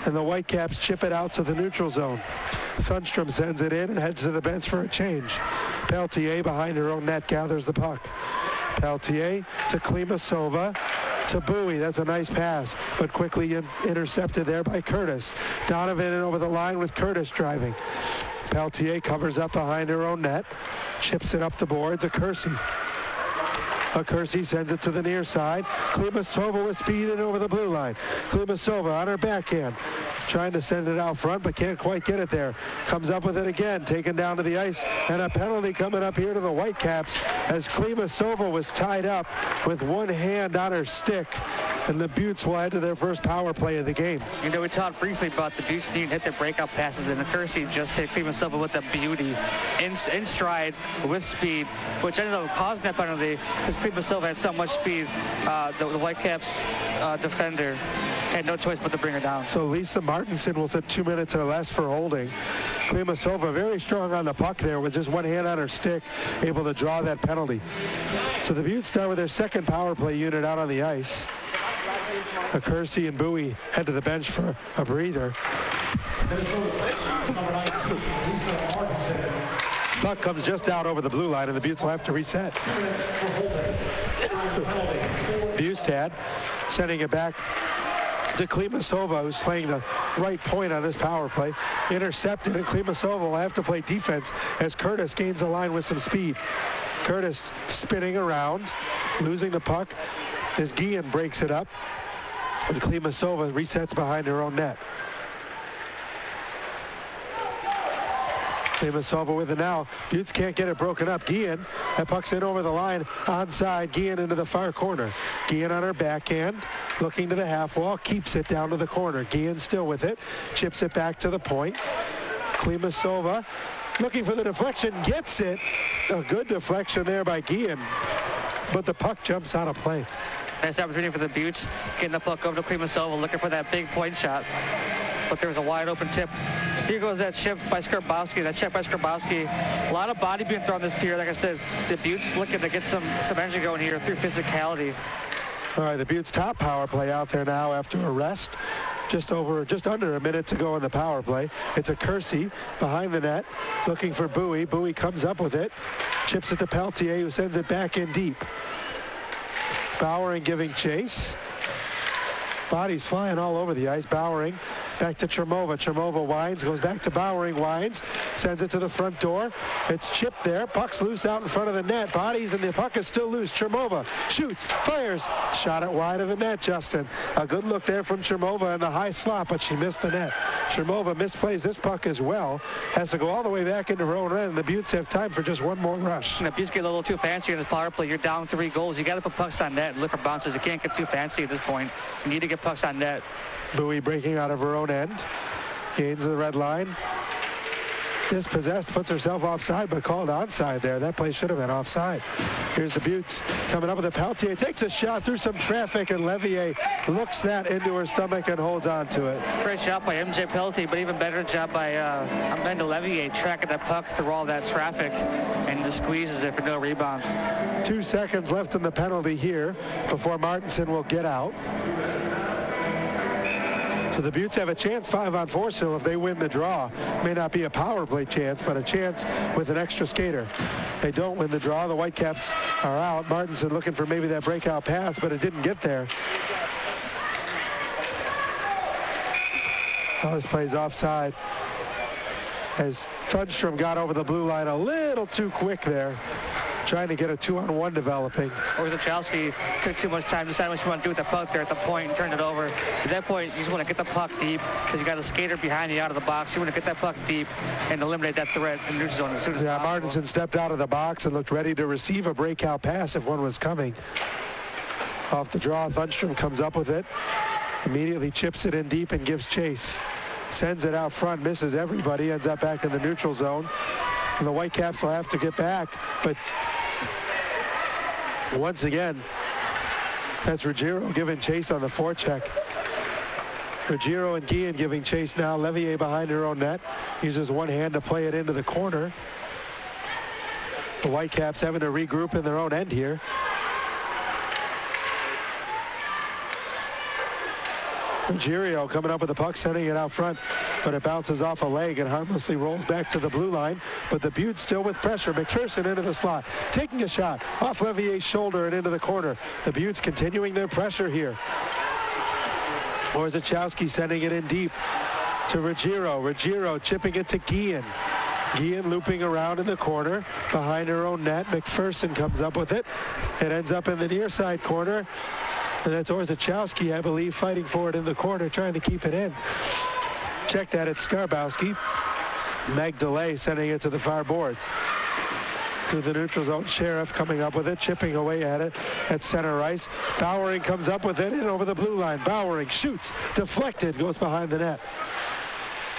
And the Whitecaps chip it out to the neutral zone. Thunstrom sends it in and heads to the bench for a change. Peltier behind her own net gathers the puck. Peltier to Klimasova. To Bowie. That's a nice pass, but quickly intercepted there by Curtis. Donovan in over the line with Curtis driving. Peltier covers up behind her own net, chips it up the boards. Kersey sends it to the near side. Klimasova with speed and over the blue line. Klimasova on her backhand, trying to send it out front, but can't quite get it there. Comes up with it again, taken down to the ice, and a penalty coming up here to the Whitecaps as Klimasova was tied up with one hand on her stick. And the Beauts will head to their first power play of the game. You know, we talked briefly about the Beauts needing to hit their breakout passes, and Kersey just hit Klimasova with a beauty in stride with speed, which ended up causing that penalty because Klimasova had so much speed. The Whitecaps defender had no choice but to bring her down. So Lisa Martinson will set 2 minutes or less for holding. Klimasova very strong on the puck there with just one hand on her stick, able to draw that penalty. So the Beauts start with their second power play unit out on the ice. Kersey and Bowie head to the bench for a breather. Puck comes just out over the blue line, and the Beauts will have to reset. Bustad sending it back to Klimasova, who's playing the right point on this power play. Intercepted, and Klimasova will have to play defense as Curtis gains the line with some speed. Curtis spinning around, losing the puck as Guillen breaks it up. And Klimasova resets behind her own net. Klimasova with it now. Beauts can't get it broken up. Guillen, that puck's in over the line. Onside, Guillen into the far corner. Guillen on her backhand, looking to the half wall, keeps it down to the corner. Guillen still with it, chips it back to the point. Klimasova looking for the deflection, gets it. A good deflection there by Guillen, but the puck jumps out of play. Nice opportunity for the Beauts, getting the puck over to Klimasova, looking for that big point shot. But there was a wide open tip. Here goes that chip by Skarbowski, that check by Skarbowski. A lot of body being thrown this period. Like I said, the Beauts looking to get some energy going here through physicality. All right, the Beauts top power play out there now after a rest. Just under a minute to go in the power play. It's Kersey behind the net, looking for Bowie. Bowie comes up with it, chips it to Peltier, who sends it back in deep. Bowering giving chase. Bodies flying all over the ice. Bowering Back to Chermova. Chermova winds, goes back to Bowering, winds, sends it to the front door. It's chipped there. Puck's loose out in front of the net. Bodies, and the puck is still loose. Chermova shoots, fires. Shot it wide of the net, Justin. A good look there from Chermova in the high slot, but she missed the net. Chermova misplays this puck as well. Has to go all the way back into her own end. The Beauts have time for just one more rush. The Beauts get a little too fancy in this power play. You're down 3 goals. You got to put pucks on net and look for bounces. You can't get too fancy at this point. You need to get pucks on net. Bowie breaking out of her own end. Gains the red line. Dispossessed, puts herself offside, but called onside there. That play should have been offside. Here's the Beauts coming up with a Peltier. Takes a shot through some traffic, and Levier looks that into her stomach and holds on to it. Great shot by MJ Peltier, but even better job by Amanda Levier tracking that puck through all that traffic and just squeezes it for no rebound. 2 seconds left in the penalty here before Martinson will get out. So the Beauts have a chance 5-on-4 still if they win the draw. May not be a power play chance, but a chance with an extra skater. They don't win the draw. The Whitecaps are out. Martinson looking for maybe that breakout pass, but it didn't get there. Oh, this play's offside as Thunstrom got over the blue line a little too quick there, trying to get a 2-on-1 developing. Orzechowski took too much time to decide what you want to do with the puck there at the point and turned it over. At that point, you just want to get the puck deep because you got a skater behind you out of the box. You want to get that puck deep and eliminate that threat in the neutral zone as soon as possible. Martinson stepped out of the box and looked ready to receive a breakout pass if one was coming. Off the draw, Thunstrom comes up with it. Immediately chips it in deep and gives chase. Sends it out front, misses everybody, ends up back in the neutral zone. And the Whitecaps will have to get back, but once again, that's Ruggiero giving chase on the forecheck. Ruggiero and Guillen giving chase now. Levier behind her own net. Uses one hand to play it into the corner. The Whitecaps having to regroup in their own end here. Ruggiero coming up with the puck, sending it out front, but it bounces off a leg and harmlessly rolls back to the blue line. But the Beauts still with pressure. McPherson into the slot, taking a shot off Levier's shoulder and into the corner. The Beauts continuing their pressure here. Orzechowski sending it in deep to Ruggiero. Ruggiero chipping it to Guillen. Guillen looping around in the corner behind her own net. McPherson comes up with it. It ends up in the near side corner. And that's Orzechowski, I believe, fighting for it in the corner, trying to keep it in. Check that, it's Skarbowski. Meg DeLay sending it to the far boards. Through the neutral zone, Sheriff coming up with it, chipping away at it at center ice. Bowering comes up with it and over the blue line. Bowering shoots, deflected, goes behind the net.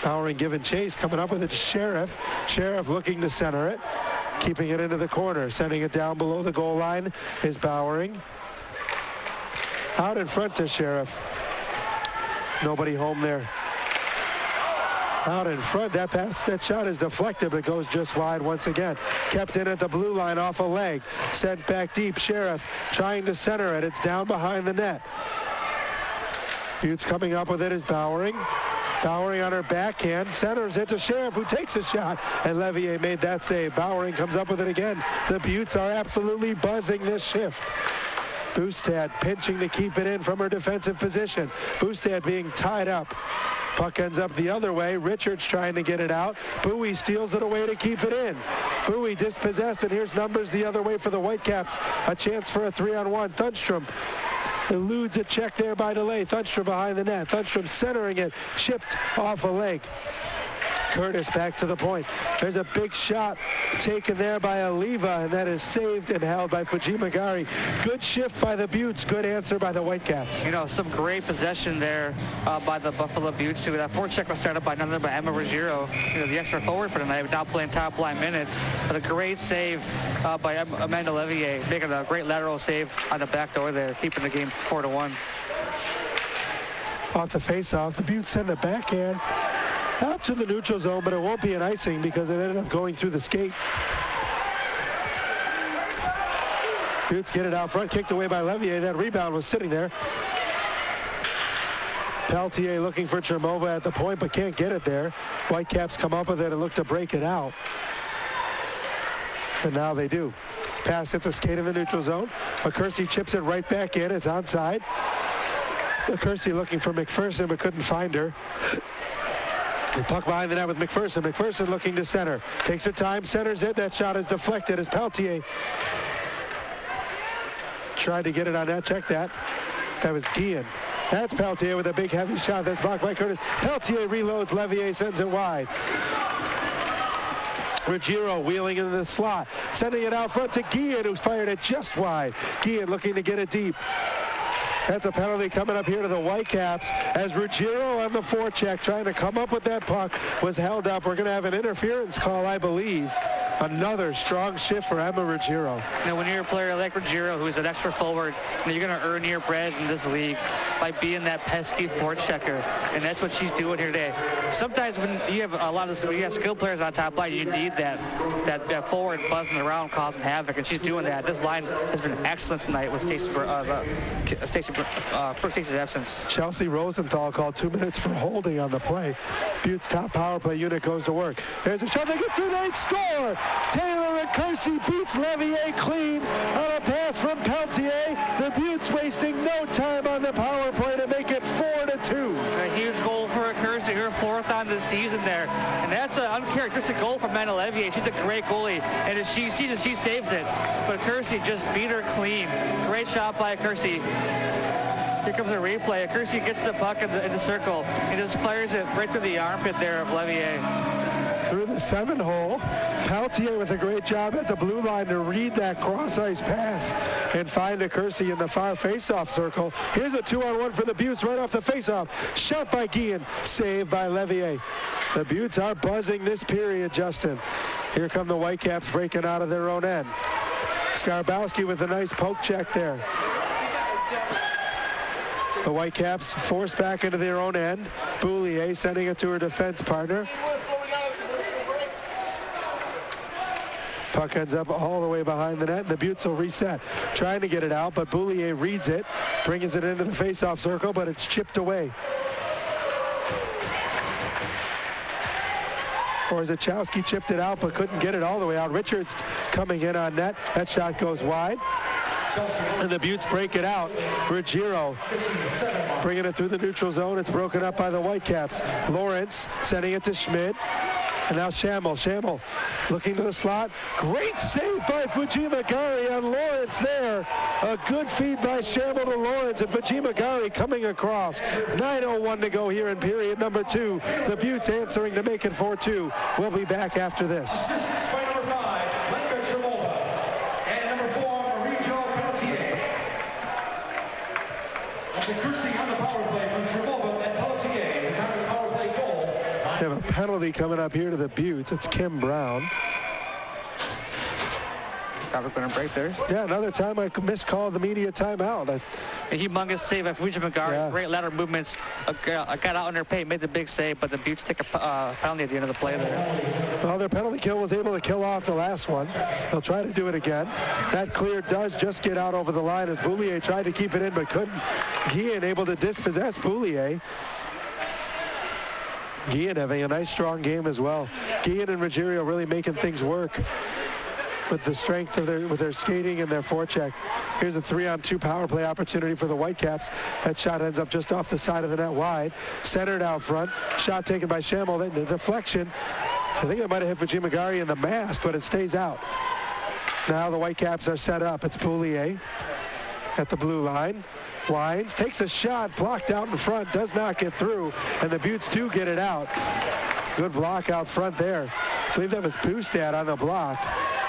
Bowering giving chase, coming up with it to Sheriff. Sheriff looking to center it, keeping it into the corner. Sending it down below the goal line is Bowering. Out in front to Sheriff. Nobody home there. Out in front, that pass, that shot is deflected, but goes just wide once again. Kept in at the blue line off a leg. Sent back deep. Sheriff trying to center it. It's down behind the net. Beauts coming up with it is Bowering. Bowering on her backhand, centers it to Sheriff, who takes a shot, and Levier made that save. Bowering comes up with it again. The Beauts are absolutely buzzing this shift. Bustad pinching to keep it in from her defensive position. Bustad being tied up. Puck ends up the other way. Richards trying to get it out. Bowie steals it away to keep it in. Bowie dispossessed, and here's numbers the other way for the Whitecaps. A chance for a 3-on-1. Thunstrom eludes a check there by DeLay. Thunstrom behind the net. Thunstrom centering it. Chipped off a leg. Curtis back to the point. There's a big shot taken there by Oliva, and that is saved and held by Fujimagari. Good shift by the Beauts. Good answer by the Whitecaps. You know, some great possession there by the Buffalo Beauts. That forecheck was started by none other than Emma Ruggiero, the extra forward for tonight, now playing top line minutes. But a great save by Amanda Levier, making a great lateral save on the back door there, keeping the game 4-1. Off the face-off, the Beauts send a backhand out to the neutral zone, but it won't be an icing because it ended up going through the skate. Beauts get it out front, kicked away by Levier. That rebound was sitting there. Peltier looking for Chermova at the point, but can't get it there. Whitecaps come up with it and look to break it out. And now they do. Pass hits a skate in the neutral zone. McCursey chips it right back in. It's onside. Kersey looking for McPherson, but couldn't find her. The puck behind the net with McPherson. McPherson looking to center. Takes her time, centers it. That shot is deflected as Peltier tried to get it on net. Check that. That was Guillen. That's Peltier with a big heavy shot. That's blocked by Curtis. Peltier reloads. Levier sends it wide. Ruggiero wheeling into the slot. Sending it out front to Guillen, who fired it just wide. Guillen looking to get it deep. That's a penalty coming up here to the Whitecaps as Ruggiero on the forecheck trying to come up with that puck was held up. We're going to have an interference call, I believe. Another strong shift for Emma Ruggiero. Now, when you're a player like Ruggiero, who's an extra forward, you're going to earn your bread in this league by being that pesky forechecker, and that's what she's doing here today. Sometimes when you have you have skilled players on top line, you need that forward buzzing around, causing havoc, and she's doing that. This line has been excellent tonight with Stacey's absence. Chelsea Rosenthal called 2 minutes for holding on the play. Buttes' top power play unit goes to work. There's a shot. They get through. They score. Taylor and Kersey beats Levier clean on a pass from Peltier. The Buttes wasting no time on the power play to make it 4-2. A huge goal for Kersey, her fourth on the season there. And that's an uncharacteristic goal from Amanda Levier. She's a great goalie, and she saves it. But Kersey just beat her clean. Great shot by Kersey. Here comes a replay. Kersey gets the puck in the circle and just fires it right through the armpit there of Levier. Through the 7-hole. Peltier with a great job at the blue line to read that cross-ice pass and find a Kersey in the far face-off circle. Here's a 2-on-1 for the Buttes right off the face-off. Shot by Guillen, saved by Levier. The Buttes are buzzing this period, Justin. Here come the Whitecaps breaking out of their own end. Skarbowski with a nice poke check there. The Whitecaps forced back into their own end. Boulier sending it to her defense partner. Puck ends up all the way behind the net, and the Buttes will reset. Trying to get it out, but Boulier reads it, brings it into the face-off circle, but it's chipped away. Or Zachowski chipped it out, but couldn't get it all the way out. Richards coming in on net. That shot goes wide. And the Buttes break it out. Ruggiero bringing it through the neutral zone. It's broken up by the Whitecaps. Lawrence sending it to Schmidt. And now Schammel looking to the slot. Great save by Fujimagari on Lawrence there. A good feed by Schammel to Lawrence, and Fujimagari coming across. 9:01 to go here in period number 2. The Buttes answering to make it 4-2. We'll be back after this. Assists by number 5, Lenka Tremolva. And number 4, Marie-Jo Peltier. That's a Kersey on the power play from Tremolva and Peltier. The time of the power play goal. We have a penalty coming up here to the Buttes. It's Kim Brown. Thought we were going to break there. Yeah, another time I miscalled the media timeout. A humongous save by Fujimagari. Yeah. Great lateral movements. Got out on her paint, made the big save, but the Buttes take a penalty at the end of the play there. Well, their penalty kill was able to kill off the last one. They'll try to do it again. That clear does just get out over the line as Boulier tried to keep it in but couldn't. Guillen able to dispossess Boulier. Guillen having a nice strong game as well. Guillen and Ruggiero really making things work with the strength of their skating and their forecheck. Here's a 3-on-2 power play opportunity for the Whitecaps. That shot ends up just off the side of the net wide. Centered out front. Shot taken by Schammel. The deflection. I think it might have hit Fujimagari in the mask, but it stays out. Now the Whitecaps are set up. It's Boulier at the blue line. Wines takes a shot, blocked out in front, does not get through, and the Buttes do get it out. Good block out front there. I believe that was Bustad on the block.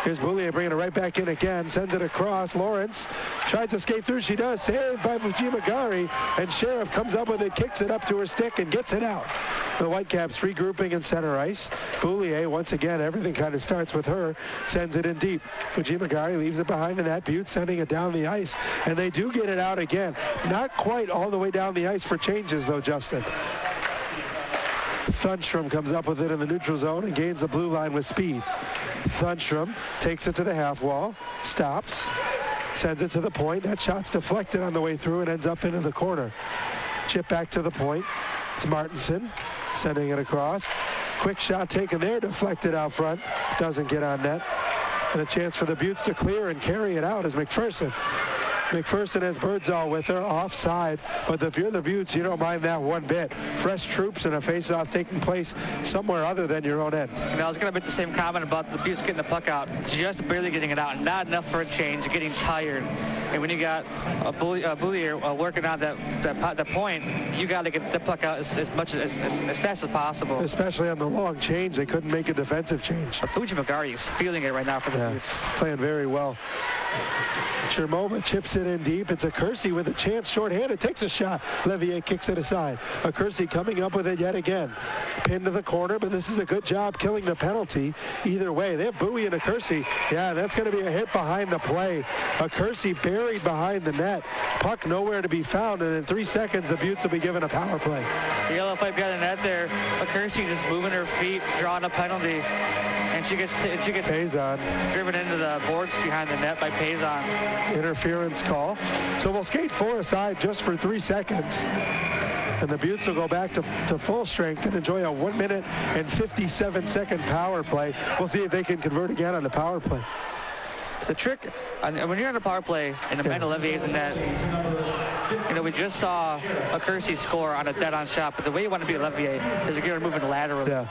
Here's Boulier bringing it right back in again, sends it across. Lawrence tries to skate through. She does. Saved by Fujimagari, and Sheriff comes up with it, kicks it up to her stick, and gets it out. The Whitecaps regrouping in center ice. Boulier, once again, everything kind of starts with her, sends it in deep. Fujimagari leaves it behind the net. Buttes sending it down the ice, and they do get it out again. Not quite all the way down the ice for changes, though, Justin. Thunstrom comes up with it in the neutral zone and gains the blue line with speed. Thunstrom takes it to the half wall, stops, sends it to the point. That shot's deflected on the way through and ends up into the corner. Chip back to the point. It's Martinson sending it across. Quick shot taken there, deflected out front. Doesn't get on net. And a chance for the Buttes to clear and carry it out as McPherson McPherson has Birdsall with her offside, but if you're the Beauts, you don't mind that one bit. Fresh troops and a face-off taking place somewhere other than your own end. And I was going to make the same comment about the Beauts getting the puck out, just barely getting it out, not enough for a change, getting tired. And when you got a Boulier working on that point, you got to get the puck out as fast as possible. Especially on the long change, they couldn't make a defensive change. Fuji Magari is feeling it right now for the Beauts. Playing very well. Chermova chips it in deep. It's a Kersey with a chance shorthanded. Takes a shot. Levier kicks it aside. A Kersey coming up with it yet again. Pinned to the corner, but this is a good job killing the penalty. Either way, they have Bowie and a Kersey. Yeah, that's going to be a hit behind the play. A Kersey buried behind the net. Puck nowhere to be found, and in 3 seconds, the Beauts will be given a power play. The yellow flag behind the net there. A Kersey just moving her feet, drawing a penalty. And she gets Payson driven into the boards behind the net by Payson. Interference call. So we'll skate 4 aside just for 3 seconds. And the Beauts will go back to full strength and enjoy a 1 minute and 57-second power play. We'll see if they can convert again on the power play. The trick, when you're on a power play and Amanda Levier's in that, we just saw a Kersey score on a dead-on shot, but the way you want to be a Levier is to get her moving laterally. Yeah.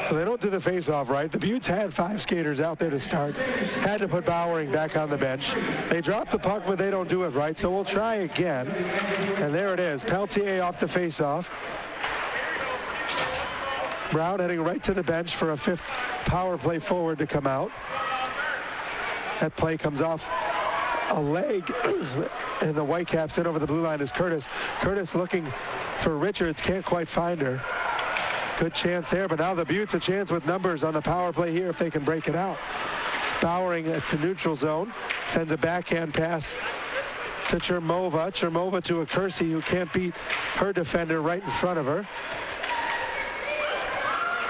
Well, they don't do the face-off right. The Beauts had 5 skaters out there to start. Had to put Bowering back on the bench. They drop the puck, but they don't do it right, so we'll try again. And there it is. Peltier off the face-off. Brown heading right to the bench for a 5th power play forward to come out. That play comes off a leg, and the Whitecaps in over the blue line is Curtis. Curtis looking for Richards, can't quite find her. Good chance there, but now the Beauts a chance with numbers on the power play here if they can break it out. Bowering at the neutral zone, sends a backhand pass to Chermova. Chermova to a Kersey who can't beat her defender right in front of her.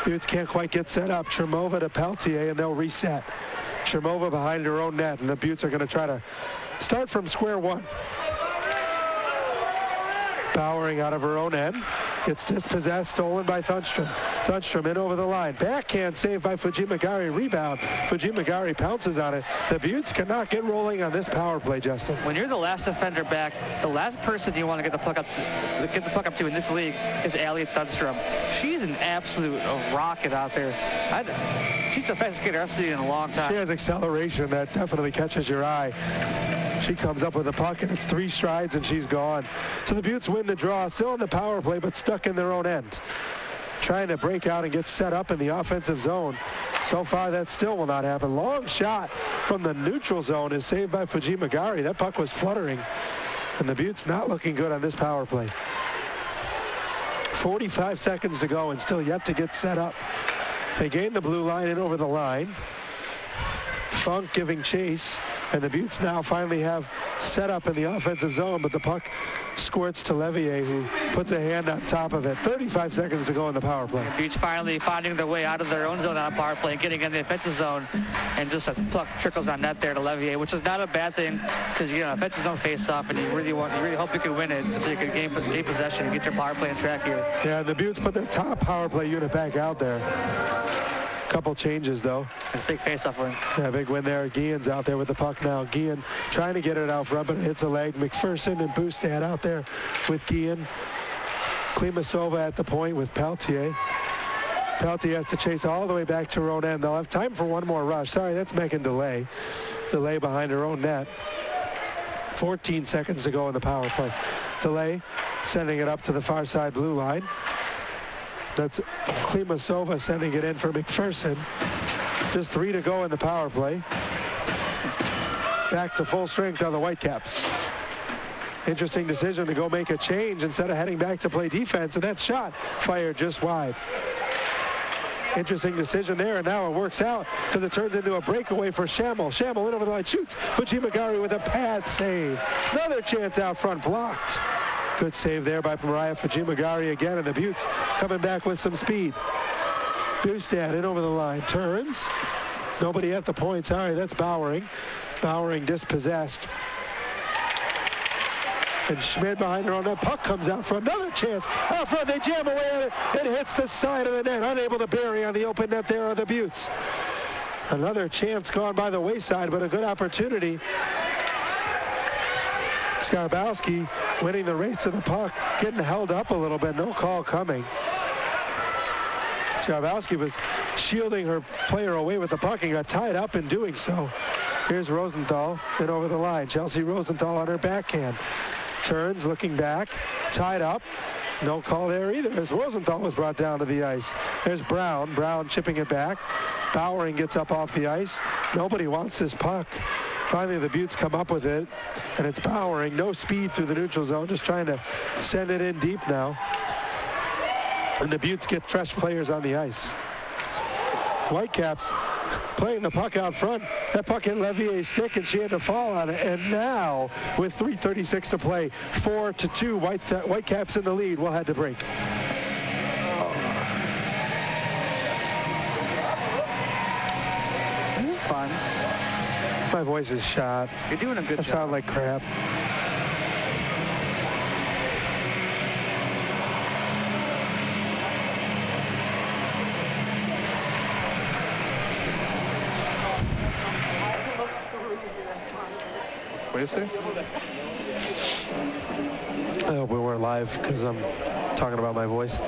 Beauts can't quite get set up. Chermova to Peltier, and they'll reset. Chermova behind her own net, and the Beauts are going to try to start from square one. Bowering out of her own end. Gets dispossessed, stolen by Thunstrom. Thunstrom in over the line. Backhand save by Fujimagari. Rebound. Fujimagari pounces on it. The Beauts cannot get rolling on this power play, Justin. When you're the last defender back, the last person you want to get the puck up to in this league is Allie Thunstrom. She's an absolute rocket out there. She's the fastest skater I've seen in a long time. She has acceleration that definitely catches your eye. She comes up with the puck, and it's 3 strides, and she's gone. So the Beauts win the draw, still in the power play, but stuck in their own end. Trying to break out and get set up in the offensive zone. So far, that still will not happen. Long shot from the neutral zone is saved by Fujimagari. That puck was fluttering, and the Beauts not looking good on this power play. 45 seconds to go and still yet to get set up. They gain the blue line in over the line. Funk giving chase, and the Beauts now finally have set up in the offensive zone, but the puck squirts to Levier, who puts a hand on top of it. 35 seconds to go in the power play. The Beauts finally finding their way out of their own zone on a power play and getting in the offensive zone, and just a puck trickles on net there to Levier, which is not a bad thing, because offensive zone face-off, and you really hope you can win it so you can gain possession and get your power play on track here. Yeah, the Beauts put their top power play unit back out there. Couple changes, though. A big face-off win. Yeah, big win there. Guillen's out there with the puck now. Guillen trying to get it out front, but it hits a leg. McPherson and Bustad out there with Guillen. Klimasova at the point with Peltier. Peltier has to chase all the way back to her own end. They'll have time for one more rush. Sorry, that's Megan Delay. Delay behind her own net. 14 seconds to go in the power play. Delay sending it up to the far side blue line. That's Klimasova sending it in for McPherson. Just 3 to go in the power play. Back to full strength on the Whitecaps. Interesting decision to go make a change instead of heading back to play defense, and that shot fired just wide. Interesting decision there, and now it works out because it turns into a breakaway for Schammel. Schammel in over the line, shoots. Fujimagari with a pad save. Another chance out front, blocked. Good save there by Mariah Fujimagari again, and the Beauts coming back with some speed. Bustad in over the line, turns. Nobody at the point. Sorry, that's Bowering. Bowering dispossessed. And Schmidt behind her on that puck comes out for another chance. Out front, they jam away at it. It hits the side of the net. Unable to bury on the open net there are the Beauts. Another chance gone by the wayside, but a good opportunity Skarbowski winning the race to the puck, getting held up a little bit. No call coming. Skarbowski was shielding her player away with the puck and got tied up in doing so. Here's Rosenthal and over the line. Chelsea Rosenthal on her backhand. Turns, looking back, tied up. No call there either as Rosenthal was brought down to the ice. There's Brown. Brown chipping it back. Bowering gets up off the ice. Nobody wants this puck. Finally, the Beauts come up with it, and it's Bowering. No speed through the neutral zone, just trying to send it in deep now. And the Beauts get fresh players on the ice. Whitecaps playing the puck out front. That puck hit Levier's stick, and she had to fall on it. And now, with 3:36 to play, 4-2, Whitecaps in the lead. We'll head to break. This is fun. My voice is shot. You're doing a good job. I sound like crap. What do you say? I hope we weren't live because I'm talking about my voice.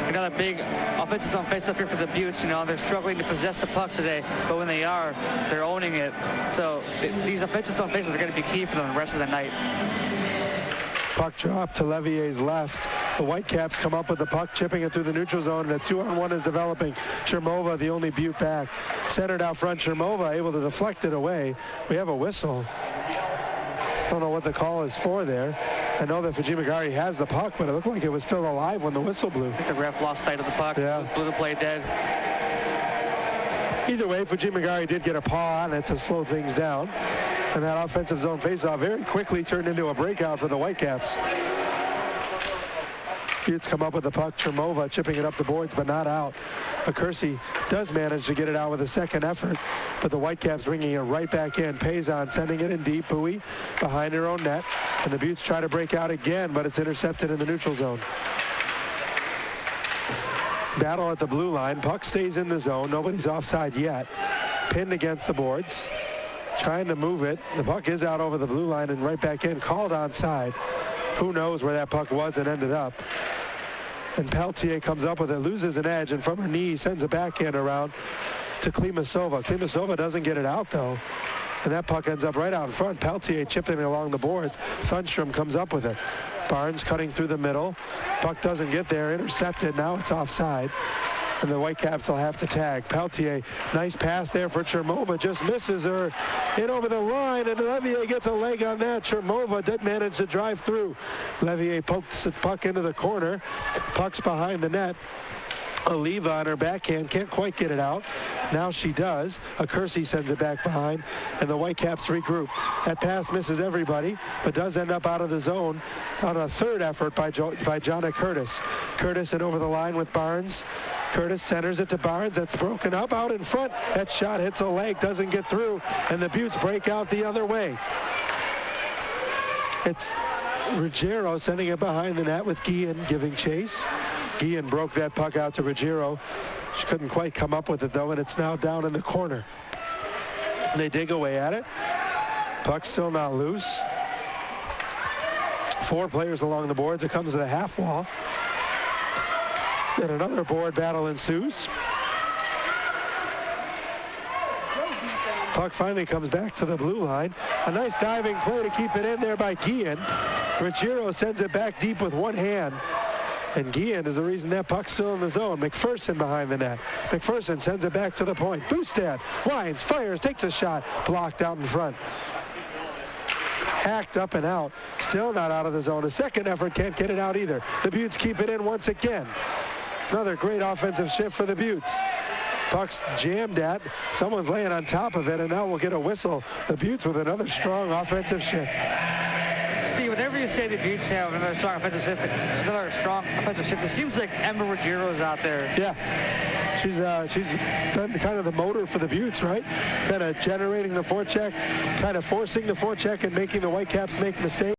Another big offensive zone face-up here for the Beauts. You know, they're struggling to possess the puck today, but when they are, they're owning it. So these offensive zone faces are going to be key for them the rest of the night. Puck drop to Levier's left. The Whitecaps come up with the puck, chipping it through the neutral zone, and a 2-on-1 is developing. Shermova, the only Beaut back. Centered out front, Shermova able to deflect it away. We have a whistle. Don't know what the call is for there. I know that Fujimagari has the puck, but it looked like it was still alive when the whistle blew. I think the ref lost sight of the puck, blew the play dead. Either way, Fujimagari did get a paw on it to slow things down. And that offensive zone faceoff very quickly turned into a breakout for the Whitecaps. Beauts come up with the puck. Chermova chipping it up the boards, but not out. Kersey does manage to get it out with a second effort, but the Whitecaps bringing it right back in. Payson sending it in deep. Bowie behind her own net. And the Beauts try to break out again, but it's intercepted in the neutral zone. Battle at the blue line. Puck stays in the zone. Nobody's offside yet. Pinned against the boards. Trying to move it. The puck is out over the blue line and right back in. Called onside. Who knows where that puck was and ended up. And Peltier comes up with it, loses an edge, and from her knee sends a backhand around to Klimasova. Klimasova doesn't get it out, though. And that puck ends up right out in front. Peltier chipping along the boards. Thunstrom comes up with it. Barnes cutting through the middle. Puck doesn't get there. Intercepted. Now it's offside. And the Whitecaps will have to tag. Peltier, nice pass there for Chermova. Just misses her in over the line, and Levier gets a leg on that. Chermova did manage to drive through. Levier pokes the puck into the corner. Puck's behind the net. Oliva on her backhand can't quite get it out. Now she does. Kersey sends it back behind, and the Whitecaps regroup. That pass misses everybody, but does end up out of the zone on a third effort by Jonna Curtis. Curtis and over the line with Barnes. Curtis centers it to Barnes. That's broken up out in front. That shot hits a leg, doesn't get through, and the Beauts break out the other way. It's Ruggiero sending it behind the net with Guillen giving chase. Guillen broke that puck out to Ruggiero. She couldn't quite come up with it, though, and it's now down in the corner. And they dig away at it. Puck's still not loose. 4 players along the boards. It comes to the half wall. Then another board battle ensues. Puck finally comes back to the blue line. A nice diving play to keep it in there by Guillen. Ruggiero sends it back deep with one hand. And Guillen is the reason that puck's still in the zone. McPherson behind the net. McPherson sends it back to the point. Bustad winds, fires, takes a shot. Blocked out in front. Hacked up and out. Still not out of the zone. A second effort can't get it out either. The Beauts keep it in once again. Another great offensive shift for the Beauts. Puck's jammed at. Someone's laying on top of it, and now we'll get a whistle. The Beauts with another strong offensive shift. Steve, whenever you say the Beauts have another strong offensive shift, it seems like Emma Ruggiero's out there. Yeah. She's been kind of the motor for the Beauts, right? Kind of generating the forecheck, kind of forcing the forecheck and making the Whitecaps make mistakes.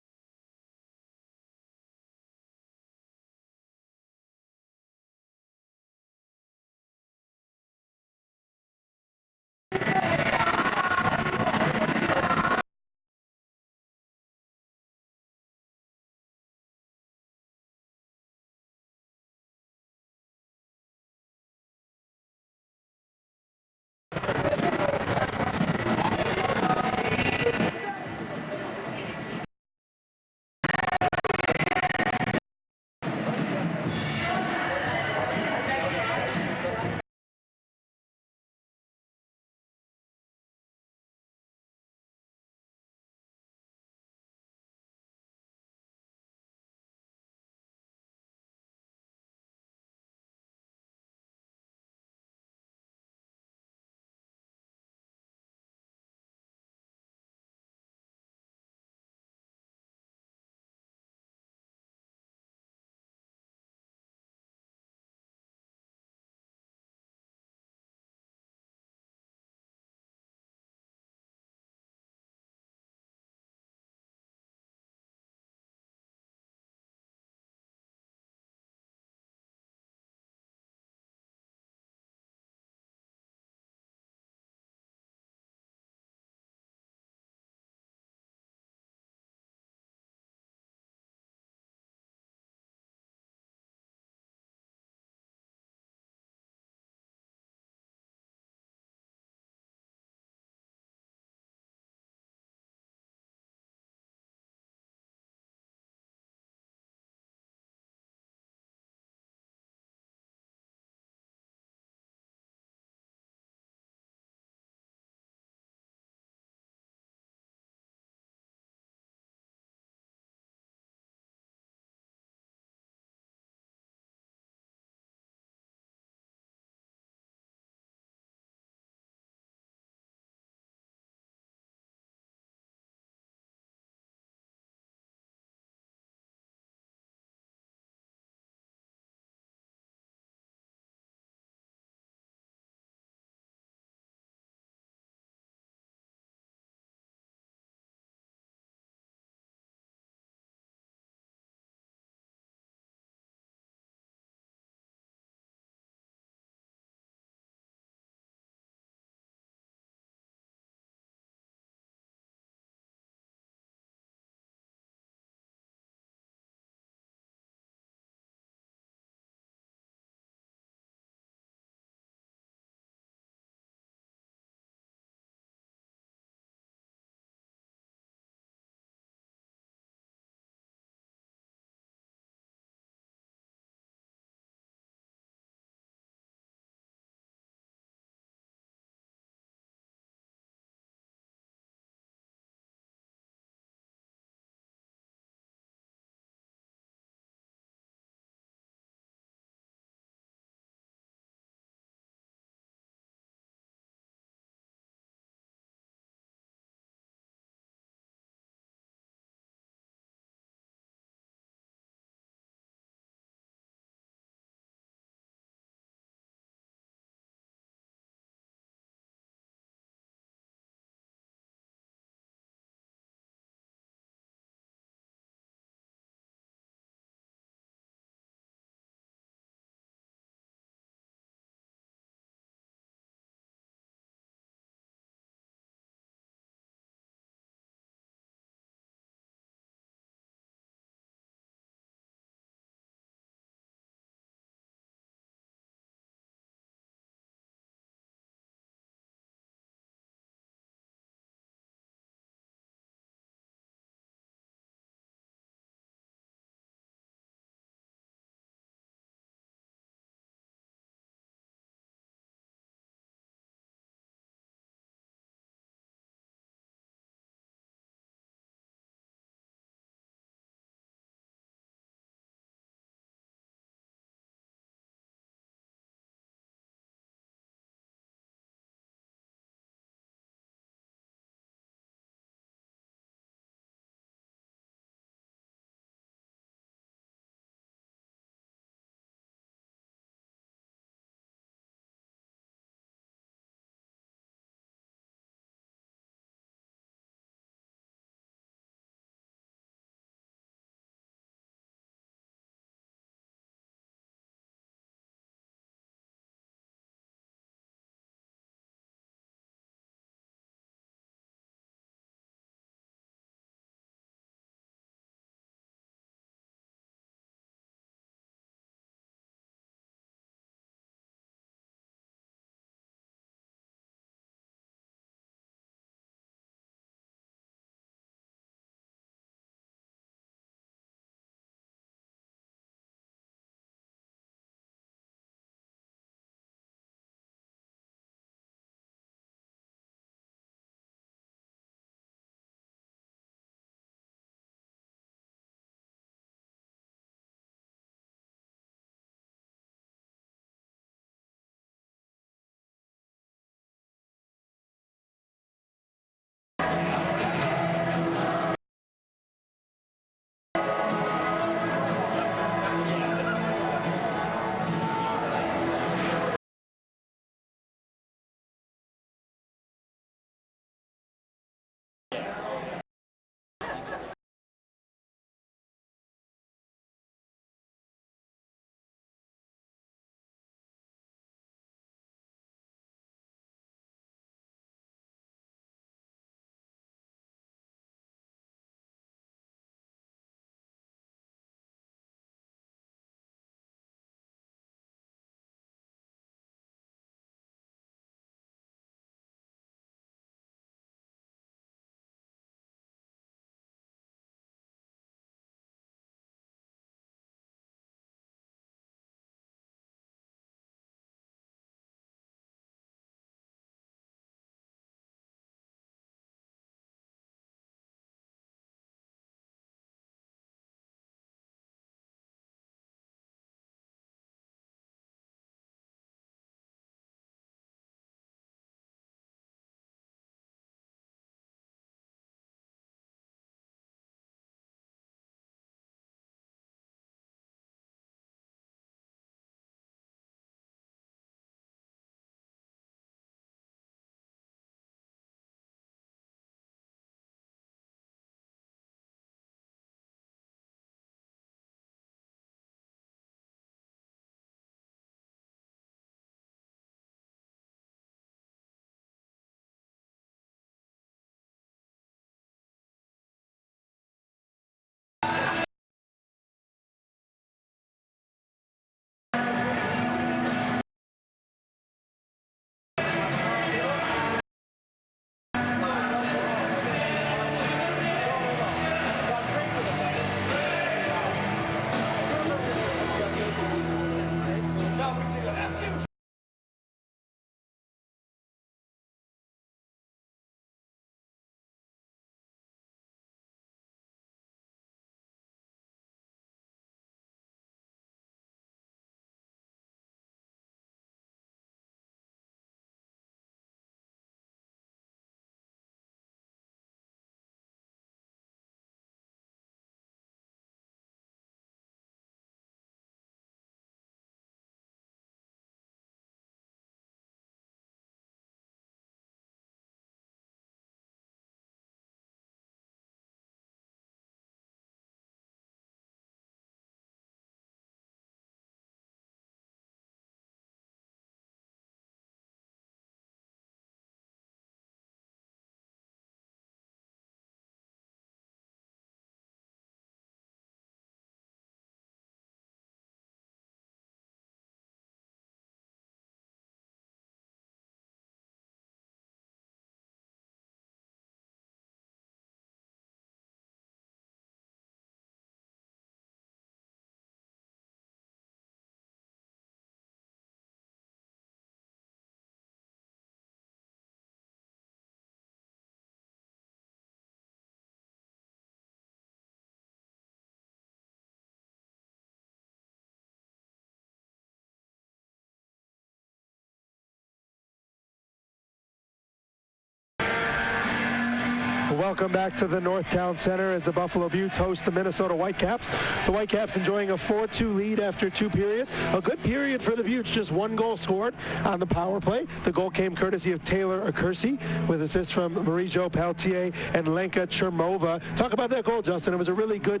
Welcome back to the Northtown Center as the Buffalo Beauts host the Minnesota Whitecaps. The Whitecaps enjoying a 4-2 lead after 2 periods. A good period for the Beauts, just 1 goal scored on the power play. The goal came courtesy of Taylor Acursi with assists from Marie-Jo Peltier and Lenka Chermova. Talk about that goal, Justin. It was a really good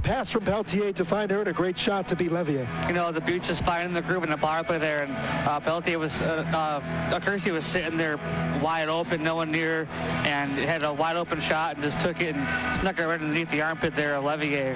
pass from Peltier to find her and a great shot to beat Levier. You know, the Beauts just finding the groove in the power play there, and Peltier was, Acursi was sitting there wide open, no one near, and had a wide open shot and just took it and snuck it right underneath the armpit there of Levier.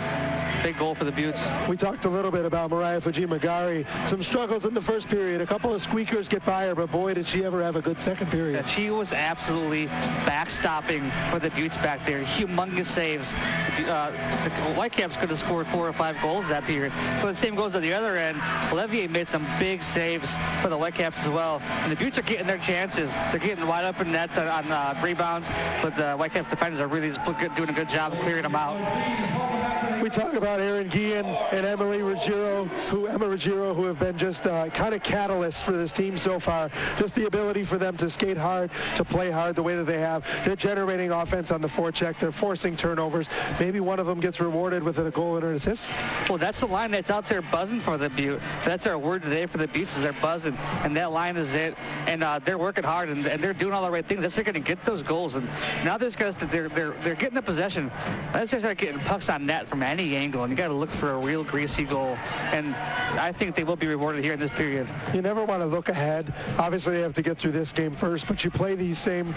Big goal for the Beauts. We talked a little bit about Mariah Fujimagari. Some struggles in the first period. A couple of squeakers get by her, but boy, did she ever have a good second period. Yeah, she was absolutely backstopping for the Beauts back there. Humongous saves. The Whitecaps could have scored 4 or 5 goals that period. But the same goes to the other end. Levier made some big saves for the Whitecaps as well. And the Beauts are getting their chances. They're getting wide open nets on rebounds, but the Whitecaps defenders are really doing a good job of clearing them out. We talk about Erin Guillen and Emma Ruggiero, who have been just kind of catalysts for this team so far. Just the ability for them to skate hard, to play hard the way that they have. They're generating offense on the forecheck. They're forcing turnovers. Maybe one of them gets rewarded with a goal and an assist. Well, that's the line that's out there buzzing for the Butte. That's our word today for the Beauts, is they're buzzing, and that line is it. And they're working hard, and they're doing all the right things. They're going to get those goals, and now this guys, they're getting the possession. Let's start getting pucks on net from any angle, and you got to look for a real greasy goal. And I think they will be rewarded here in this period. You never want to look ahead. Obviously, they have to get through this game first, but you play these same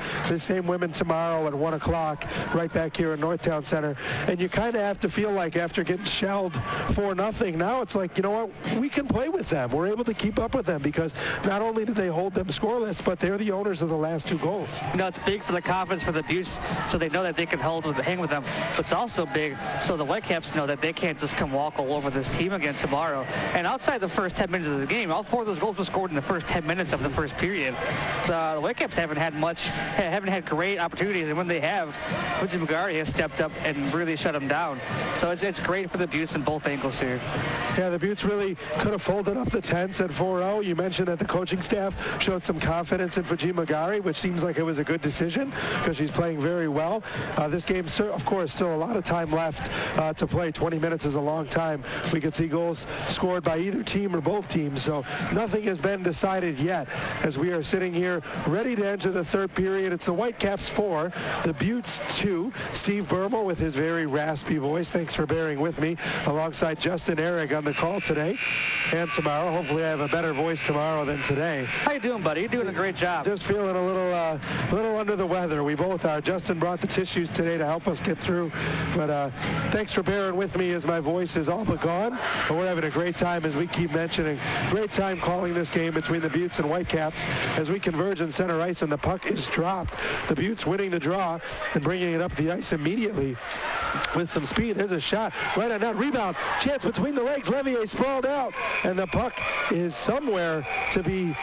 women tomorrow at 1 o'clock right back here in Northtown Center, and you kind of have to feel like after getting shelled 4-0, now it's like, you know what, we can play with them. We're able to keep up with them because not only did they hold them scoreless, but they're the owners of the last 2 goals. You know, it's big for the confidence for the Beauts, so they know that they can hang with them, but it's also big so the Whitecaps know that they can't just come walk all over this team again tomorrow. And outside the first 10 minutes of the game, all 4 of those goals were scored in the first 10 minutes of the first period. The Whitecaps haven't had great opportunities, and when they have, Fujimagari has stepped up and really shut them down. So it's great for the Beauts in both angles here. Yeah, the Beauts really could have folded up the tents at 4-0. You mentioned that the coaching staff showed some confidence in Fujimagari, which seems like it was a good decision because she's playing very well. This game, of course, still a lot of time left to play. 20 minutes is a long time. We could see goals scored by either team or both teams, so nothing has been decided yet as we are sitting here ready to enter the third period. It's the Whitecaps 4, the Beauts 2. Steve Bermel with his very raspy voice. Thanks for bearing with me, alongside Justin Ehrig on the call today and tomorrow. Hopefully I have a better voice tomorrow than today. How you doing, buddy? You're doing a great job. Just feeling a little under the weather. We both are. Justin brought the tissues today to help us get through, but thanks for bearing with me as my voice is all but gone. But we're having a great time, as we keep mentioning. Great time calling this game between the Beauts and Whitecaps as we converge in center ice and the puck is dropped. The Beauts winning the draw and bringing it up the ice immediately with some speed. There's a shot right on that rebound. Chance between the legs. Levier sprawled out, and the puck is somewhere to be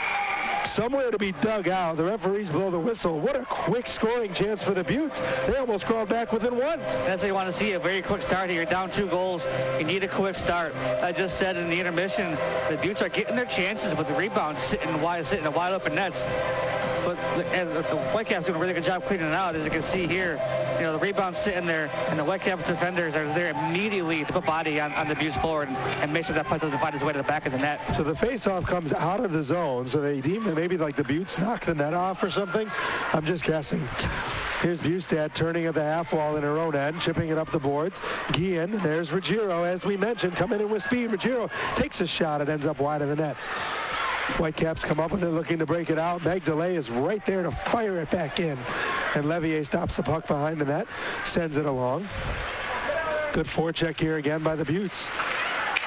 dug out. The referees blow the whistle. What a quick scoring chance for the Beauts. They almost crawled back within 1. That's what you want to see, a very quick start here. You're down 2 goals. You need a quick start. I just said in the intermission, the Beauts are getting their chances with the rebounds sitting in wide open nets. But the Whitecaps doing a really good job cleaning it out. As you can see here, you know, the rebound's sitting there, and the Whitecaps defenders are there immediately to put body on the Beauts forward and make sure that puck doesn't find its way to the back of the net. So the face-off comes out of the zone, so they deem that maybe like the Beauts knocked the net off or something. I'm just guessing. Here's Bustad turning at the half wall in her own end, chipping it up the boards. Guillen, there's Ruggiero, as we mentioned, coming in with speed. Ruggiero takes a shot. It ends up wide of the net. Whitecaps come up with it, looking to break it out. Meg DeLay is right there to fire it back in. And Levier stops the puck behind the net, sends it along. Good forecheck here again by the Beauts.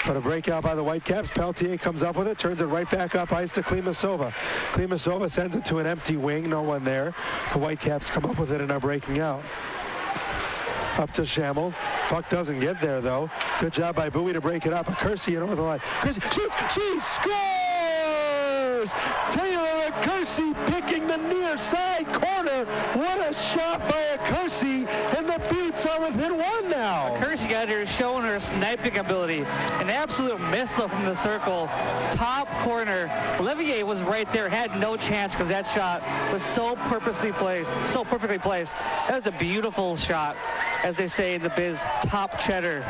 But a breakout by the Whitecaps. Peltier comes up with it, turns it right back up ice to Klimasova. Klimasova sends it to an empty wing, no one there. The Whitecaps come up with it and are breaking out. Up to Schammel. Puck doesn't get there, though. Good job by Bowie to break it up. Acursi in over the line. Acursi shoots. She scores! Here's Taylor Kersey picking the near side corner. What a shot by Kersey, and the Beauts are within one now. Kersey got her showing her sniping ability. An absolute missile from the circle. Top corner. Levier was right there, had no chance because that shot was so perfectly placed. That was a beautiful shot. As they say in the biz, top cheddar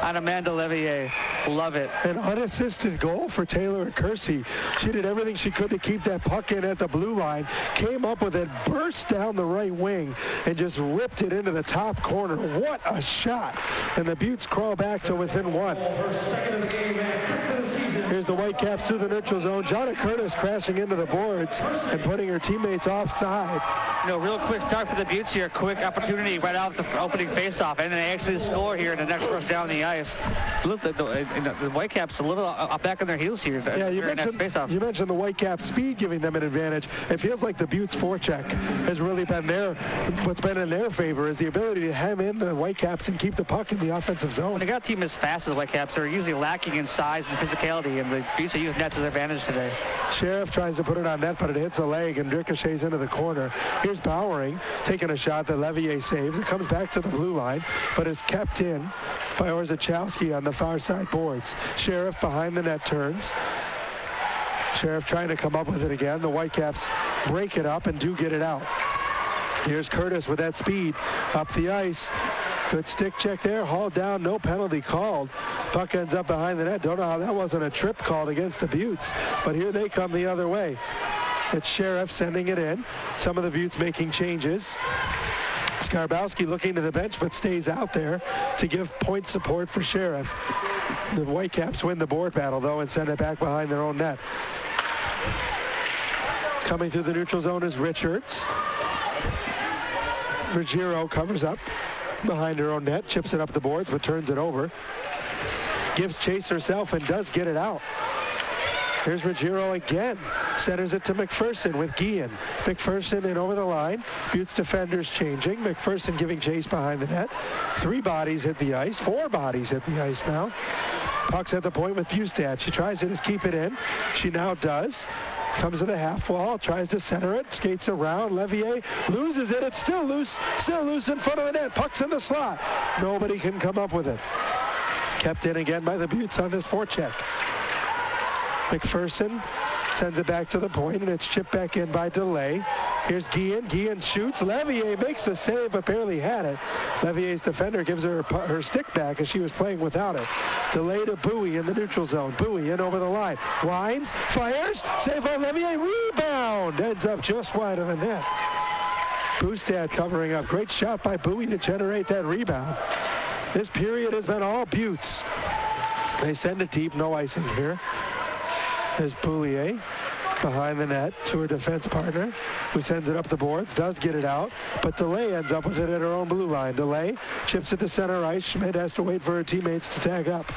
on Amanda Levier. Love it. An unassisted goal for Taylor Kersey. She did everything she could to keep that puck in at the blue line, came up with it, burst down the right wing, and just ripped it into the top corner. What a shot. And the Beauts crawl back to within one. Here's the Whitecaps through the neutral zone. Jonna Curtis crashing into the boards and putting her teammates offside. Real quick start for the Beauts here. Quick opportunity right off the opening faceoff, and then they actually score here in the next rush down the ice. Look, the Whitecaps a little back on their heels here. Yeah, you mentioned the Whitecaps speed giving them an advantage. It feels like the Beauts forecheck has really been what's been in their favor is the ability to hem in the Whitecaps and keep the puck in the offensive zone. When they got a team as fast as the Whitecaps, they're usually lacking in size and physicality, and the Beauts are using that to their advantage today. Sheriff tries to put it on net, but it hits a leg and ricochets into the corner. Here's Bowering taking a shot that Levier saves. It comes back to the blue line, but is kept in by Orzechowski on the far side boards. Sheriff behind the net turns. Sheriff trying to come up with it again. The Whitecaps break it up and do get it out. Here's Curtis with that speed up the ice. Good stick check there, hauled down, no penalty called. Puck ends up behind the net. Don't know how that wasn't a trip called against the Beauts, but here they come the other way. It's Sheriff sending it in. Some of the Beauts making changes. Skarbowski looking to the bench, but stays out there to give point support for Sheriff. The Whitecaps win the board battle, though, and send it back behind their own net. Coming through the neutral zone is Richards. Ruggiero covers up behind her own net, chips it up the boards, but turns it over. Gives chase herself and does get it out. Here's Ruggiero again. Centers it to McPherson with Guillen. McPherson in over the line. Beauts defenders changing. McPherson giving chase behind the net. 3 bodies hit the ice. 4 bodies hit the ice now. Puck's at the point with Bustad. She tries to just keep it in. She now does. Comes to the half wall, tries to center it, skates around. Levier loses it. It's still loose in front of the net. Puck's in the slot. Nobody can come up with it. Kept in again by the Beauts on this forecheck. McPherson sends it back to the point, and it's chipped back in by Delay. Here's Guillen. Guillen shoots. Levier makes the save, but barely had it. Levier's defender gives her stick back as she was playing without it. Delay to Bowie in the neutral zone. Bowie in over the line. Winds, fires, save by Levier. Rebound! Ends up just wide of the net. Bustad covering up. Great shot by Bowie to generate that rebound. This period has been all Beauts. They send it deep. No icing here. There's Boulier behind the net to her defense partner, who sends it up the boards, does get it out, but Delay ends up with it at her own blue line. Delay chips it to center ice. Schmidt has to wait for her teammates to tag up.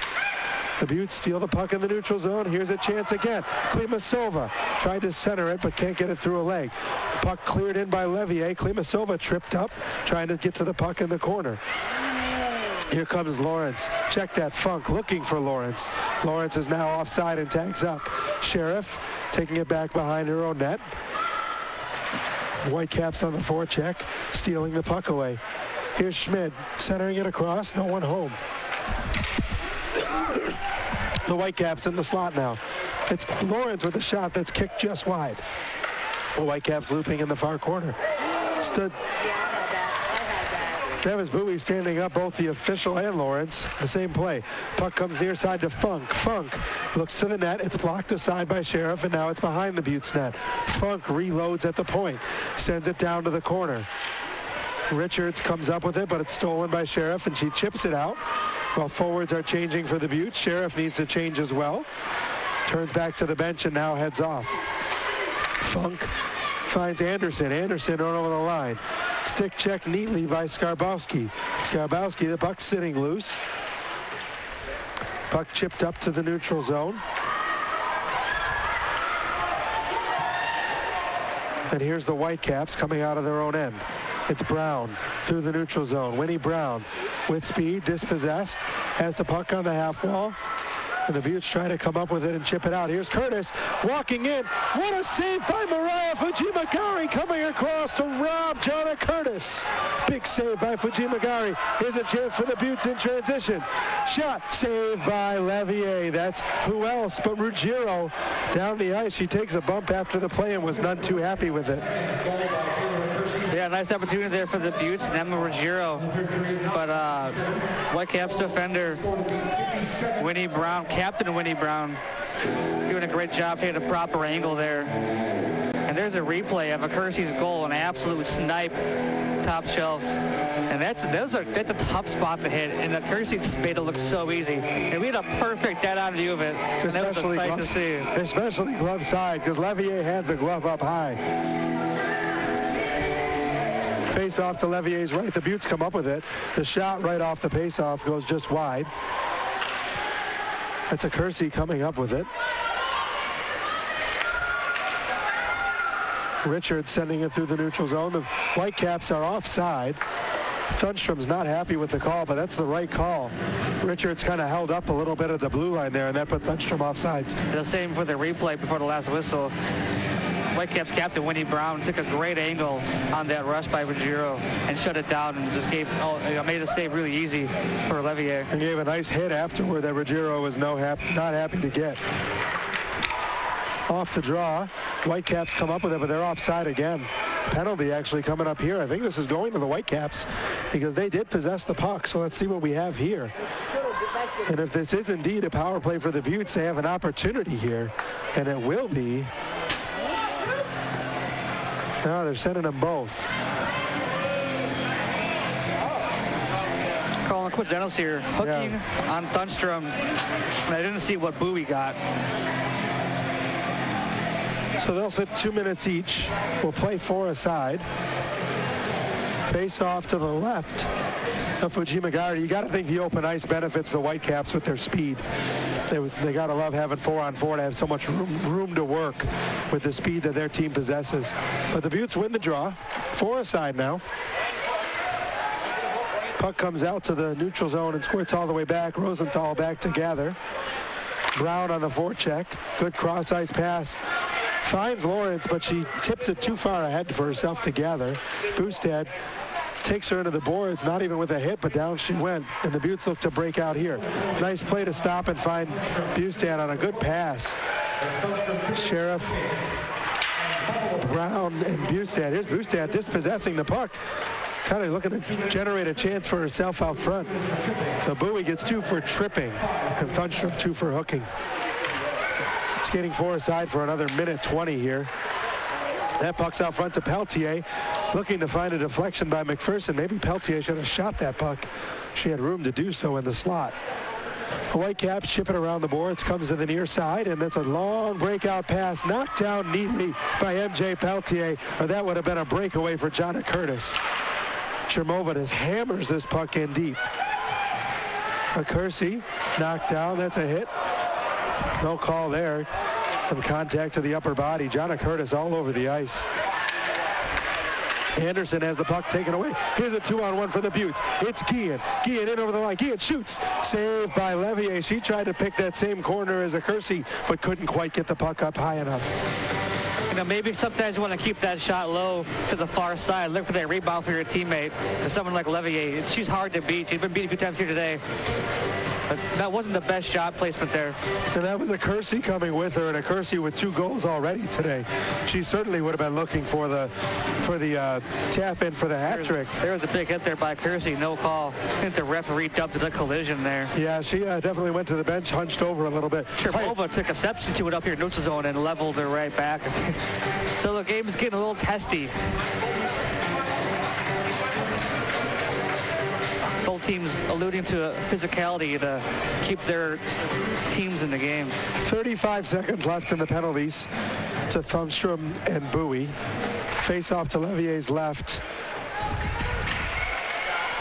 The Beauts steal the puck in the neutral zone. Here's a chance again. Klimasova tried to center it, but can't get it through a leg. Puck cleared in by Levier. Klimasova tripped up, trying to get to the puck in the corner. Here comes Lawrence. Check that. Funk looking for Lawrence. Lawrence is now offside and tags up. Sheriff taking it back behind her own net. Whitecaps on the forecheck, stealing the puck away. Here's Schmidt centering it across. No one home. The Whitecaps in the slot now. It's Lawrence with a shot that's kicked just wide. The Whitecaps looping in the far corner. Travis Bowie standing up, both the official and Lawrence. The same play. Puck comes near side to Funk. Funk looks to the net. It's blocked aside by Sheriff, and now it's behind the Beauts net. Funk reloads at the point. Sends it down to the corner. Richards comes up with it, but it's stolen by Sheriff, and she chips it out. While forwards are changing for the Beauts, Sheriff needs to change as well. Turns back to the bench and now heads off. Funk finds Anderson. Anderson on over the line. Stick check neatly by Skarbowski. Skarbowski, the puck sitting loose. Puck chipped up to the neutral zone. And here's the Whitecaps coming out of their own end. It's Brown through the neutral zone. Winnie Brown with speed, dispossessed, has the puck on the half wall. And the Beauts try to come up with it and chip it out. Here's Curtis walking in. What a save by Mariah Fujimagari coming across to rob Jonna Curtis. Big save by Fujimagari. Here's a chance for the Beauts in transition. Shot saved by Levier. That's who else but Ruggiero down the ice. She takes a bump after the play and was none too happy with it. Yeah, nice opportunity there for the Beauts and Emma Ruggiero. But Whitecaps defender Winnie Brown, Captain Winnie Brown, doing a great job hitting a proper angle there. And there's a replay of a Kersey's goal, an absolute snipe, top shelf. And that's a tough spot to hit, and the Kersey made it look so easy. And we had a perfect dead-on view of it. And that was a sight to see. Especially glove side, because Levier had the glove up high. Face off to Levier's right. The Beauts come up with it. The shot right off the face-off goes just wide. That's a Kersey coming up with it. Richards sending it through the neutral zone. The Whitecaps are offside. Thunstrom's not happy with the call, but that's the right call. Richards kind of held up a little bit at the blue line there, and that put Thunstrom offsides. The same for the replay before the last whistle. Whitecaps captain Winnie Brown took a great angle on that rush by Ruggiero and shut it down and just made the save really easy for Levier. And gave a nice hit afterward that Ruggiero was not happy to get. Off the draw. Whitecaps come up with it, but they're offside again. Penalty actually coming up here. I think this is going to the Whitecaps because they did possess the puck. So let's see what we have here. And if this is indeed a power play for the Beauts, they have an opportunity here, and it will be. No, they're sending them both. Calling coincidentals here. Hooking on Thunstrom. And I didn't see what Bowie got. So they'll sit 2 minutes each. We'll play 4 aside. Face off to the left of Fujimagari. You got to think the open ice benefits the Whitecaps with their speed. They got to love having 4-on-4 to have so much room to work with the speed that their team possesses. But the Beauts win the draw. 4 aside now. Puck comes out to the neutral zone and squirts all the way back. Rosenthal back to gather. Brown on the forecheck. Good cross-ice pass. Finds Lawrence, but she tips it too far ahead for herself to gather. Bustad takes her into the boards, not even with a hit, but down she went. And the Beauts look to break out here. Nice play to stop and find Bustad on a good pass. Sheriff, Brown, and Bustad. Here's Bustad dispossessing the puck. Kind of looking to generate a chance for herself out front. So Bowie gets 2 for tripping, and Thunstrom 2 for hooking. Skating 4 aside for another minute 20 here. That puck's out front to Peltier, looking to find a deflection by McPherson. Maybe Peltier should have shot that puck. She had room to do so in the slot. The Whitecaps ship it around the boards, comes to the near side, and that's a long breakout pass, knocked down neatly by MJ Peltier, or that would have been a breakaway for Jonna Curtis. Chermova just hammers this puck in deep. A Kersey knocked down, that's a hit. No call there. Some contact to the upper body. Jonna Curtis all over the ice. Anderson has the puck taken away. Here's a 2-on-1 for the Beauts. It's Guillen. Guillen in over the line. Guillen shoots. Saved by Levier. She tried to pick that same corner as a Kersey, but couldn't quite get the puck up high enough. You know, maybe sometimes you want to keep that shot low to the far side. Look for that rebound for your teammate. For someone like Levier, she's hard to beat. She's been beat a few times here today. But that wasn't the best shot placement there. And that was a Kersey coming with her, and a Kersey with 2 goals already today. She certainly would have been looking for the tap in for the hat trick. There was a big hit there by Kersey, no call. I think the referee dubbed the collision there. Yeah, she definitely went to the bench, hunched over a little bit. Chermova took exception to it up here in neutral zone and leveled her right back. So the game is getting a little testy. Both teams alluding to physicality to keep their teams in the game. 35 seconds left in the penalties to Thunstrom and Bowie. Face off to Levier's left.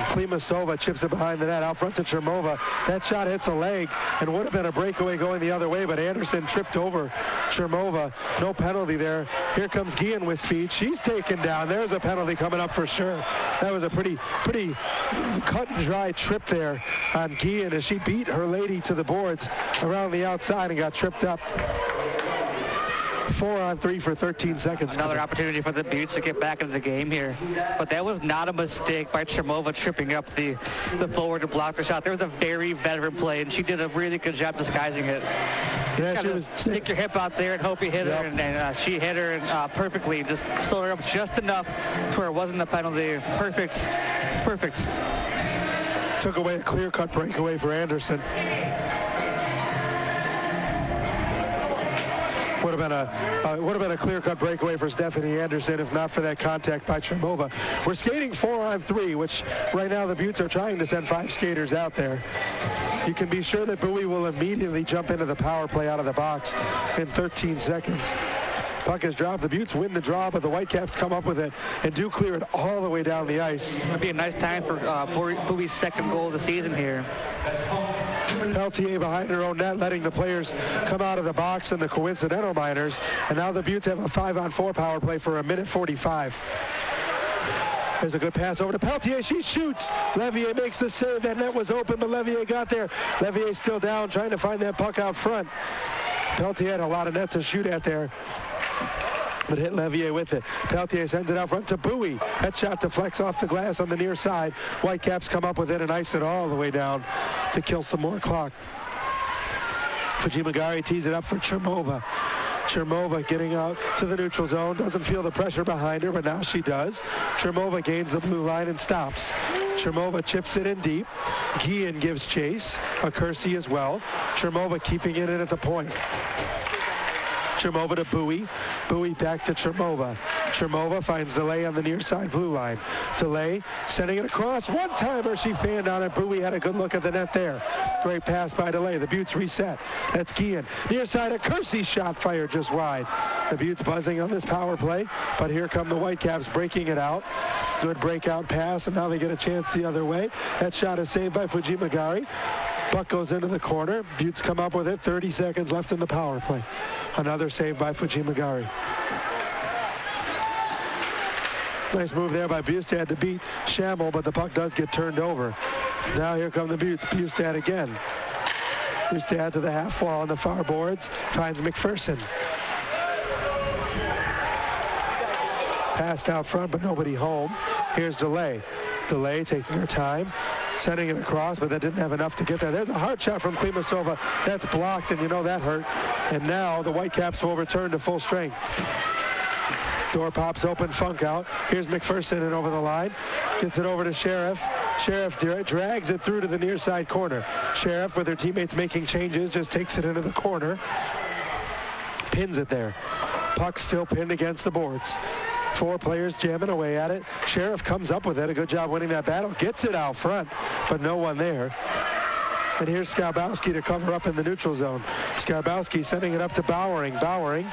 Klimasova chips it behind the net, out front to Chermova. That shot hits a leg and would have been a breakaway going the other way, but Anderson tripped over Chermova. No penalty there. Here comes Guillen with speed. She's taken down. There's a penalty coming up for sure. That was a pretty cut and dry trip there on Guillen as she beat her lady to the boards around the outside and got tripped up. 4-on-3 for 13 seconds. Another opportunity for the Beauts to get back into the game here. But that was not a mistake by Chermova tripping up the forward to block the shot. There was a very veteran play, and she did a really good job disguising it. Yeah, she was stick your hip out there and hope you hit her, and she hit her perfectly. Just slowed her up just enough to where it wasn't a penalty. Perfect. Took away a clear-cut breakaway for Anderson. Would have been a clear-cut breakaway for Stephanie Anderson if not for that contact by Chermova. We're skating 4-on-3, which right now the Beauts are trying to send 5 skaters out there. You can be sure that Bowie will immediately jump into the power play out of the box in 13 seconds. Puck is dropped. The Beauts win the draw, but the Whitecaps come up with it and do clear it all the way down the ice. It'd be a nice time for Bowie's second goal of the season here. Peltier behind her own net, letting the players come out of the box in the coincidental minors. And now the Beauts have a 5-on-4 power play for 1:45. There's a good pass over to Peltier. She shoots. Levier makes the save. That net was open, but Levier got there. Levier's still down, trying to find that puck out front. Peltier had a lot of net to shoot at there, but hit Levier with it. Peltier sends it out front to Bowie. That shot deflects off the glass on the near side. Whitecaps come up with it and ice it all the way down to kill some more clock. Fujimagari tees it up for Chermova. Chermova getting out to the neutral zone. Doesn't feel the pressure behind her, but now she does. Chermova gains the blue line and stops. Chermova chips it in deep. Guillen gives chase. Kersey as well. Chermova keeping it in at the point. Chermova to Bowie. Bowie back to Chermova. Chermova finds Delay on the near side blue line. Delay sending it across. One-timer, she fanned on it. Bowie had a good look at the net there. Great pass by Delay. The Beauts reset. That's Guillen. Near side, a Kersey shot fired just wide. The Beauts buzzing on this power play, but here come the Whitecaps breaking it out. Good breakout pass, and now they get a chance the other way. That shot is saved by Fujimagari. Puck goes into the corner. Beauts come up with it. 30 seconds left in the power play. Another save by Fujimagari. Nice move there by Bustad to beat Schammel, but the puck does get turned over. Now here come the Beauts. Bustad again. Bustad to the half wall on the far boards. Finds McPherson. Passed out front, but nobody home. Here's Delay. Delay taking her time, sending it across, but that didn't have enough to get there. There's a hard shot from Klimasova. That's blocked, and you know that hurt. And now the Whitecaps will return to full strength. Door pops open, Funk out. Here's McPherson and over the line. Gets it over to Sheriff. Sheriff drags it through to the near side corner. Sheriff, with her teammates making changes, just takes it into the corner. Pins it there. Puck still pinned against the boards. 4 players jamming away at it. Sheriff comes up with it. A good job winning that battle. Gets it out front, but no one there. And here's Skarbowski to cover up in the neutral zone. Skarbowski sending it up to Bowering. Bowering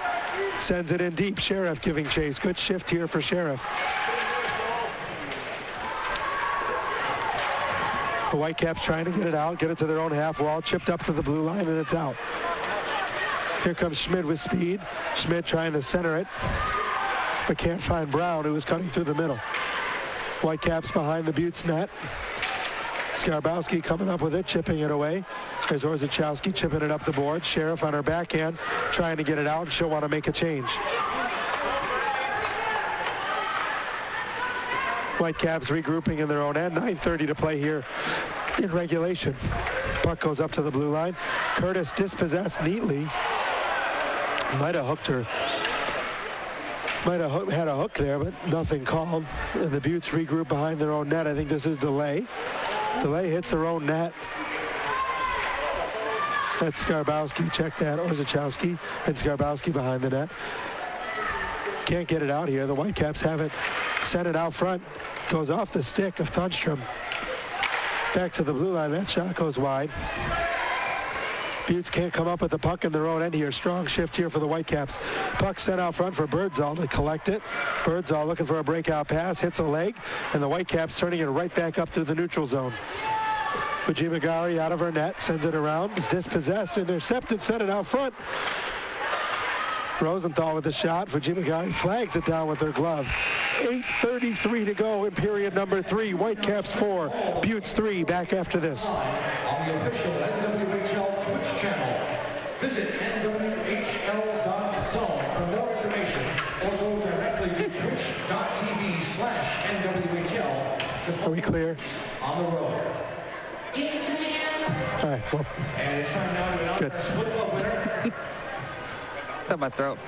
sends it in deep. Sheriff giving chase. Good shift here for Sheriff. The Whitecaps trying to get it out, get it to their own half wall, chipped up to the blue line, and it's out. Here comes Schmidt with speed. Schmidt trying to center it, but can't find Brown, who is cutting through the middle. Whitecaps behind the Beauts net. Skarbowski coming up with it, chipping it away. There's Orzechowski chipping it up the board. Sheriff on her backhand, trying to get it out, and she'll want to make a change. Whitecaps regrouping in their own end. 9:30 to play here in regulation. Puck goes up to the blue line. Curtis dispossessed neatly. Might have hooked her. Might have had a hook there, but nothing called. And the Beauts regroup behind their own net. I think this is Delay. Delay hits her own net. That's Skarbowski. Check that. Orzechowski and Skarbowski behind the net. Can't get it out here. The Whitecaps have it. Send it out front. Goes off the stick of Thunstrom. Back to the blue line. That shot goes wide. Beauts can't come up with the puck in their own end here. Strong shift here for the Whitecaps. Puck sent out front for Birdsall to collect it. Birdsall looking for a breakout pass, hits a leg, and the Whitecaps turning it right back up through the neutral zone. Fujimagari out of her net, sends it around, is dispossessed, intercepted, sent it out front. Rosenthal with the shot. Fujimagari flags it down with her glove. 8:33 to go in period number 3. Whitecaps 4, Beauts 3. Back after this. On the official NWHL Twitch channel. Visit nwhl.zone for more information or go directly to twitch.tv/NWHL. Are we clear? On the road. All right, well, And it's time now to announce our split club winner. Cut my throat.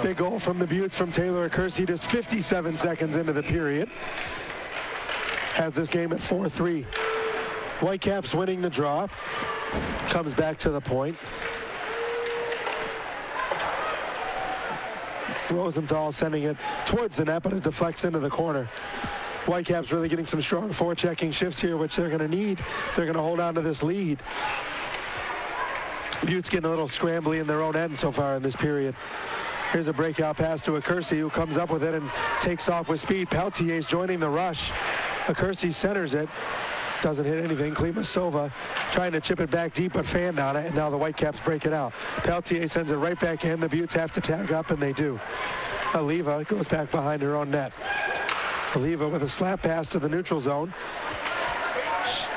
big goal from the Beauts from Taylor Kersey just 57 seconds into the period. Has this game at 4-3. Whitecaps winning the draw. Comes back to the point. Rosenthal sending it towards the net, but it deflects into the corner. Whitecaps really getting some strong forechecking shifts here, which they're going to need. They're going to hold on to this lead. Beauts getting a little scrambly in their own end so far in this period. Here's a breakout pass to Kersey, who comes up with it and takes off with speed. Peltier's joining the rush. Kersey centers it. Doesn't hit anything. Klimasova trying to chip it back deep, but fanned on it, and now the Whitecaps break it out. Peltier sends it right back in. The Beauts have to tag up, and they do. Oliva goes back behind her own net. Oliva with a slap pass to the neutral zone.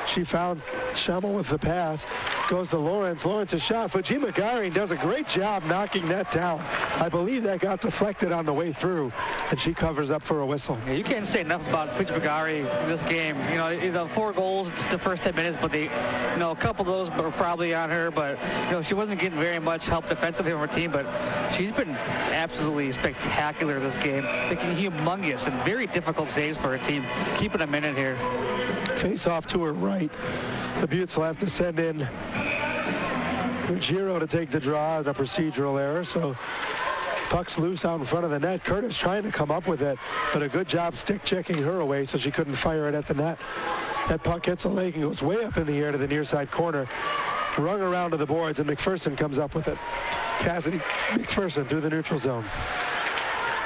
She found Schummel with the pass. Goes to Lawrence. Lawrence's shot. Fujimagari does a great job knocking that down. I believe that got deflected on the way through, and she covers up for a whistle. Yeah, you can't say enough about Fujimagari in this game. You know, the 4 goals the first 10 minutes, but a couple of those were probably on her. But she wasn't getting very much help defensively from her team. But she's been absolutely spectacular this game, making humongous and very difficult saves for her team. Keeping them in it here. Face off to her right. The Beauts will have to send in Ruggiero to take the draw and a procedural error. So puck's loose out in front of the net. Curtis trying to come up with it, but a good job stick checking her away so she couldn't fire it at the net. That puck hits a leg and goes way up in the air to the near side corner. Rung around to the boards, and McPherson comes up with it. Cassidy McPherson through the neutral zone.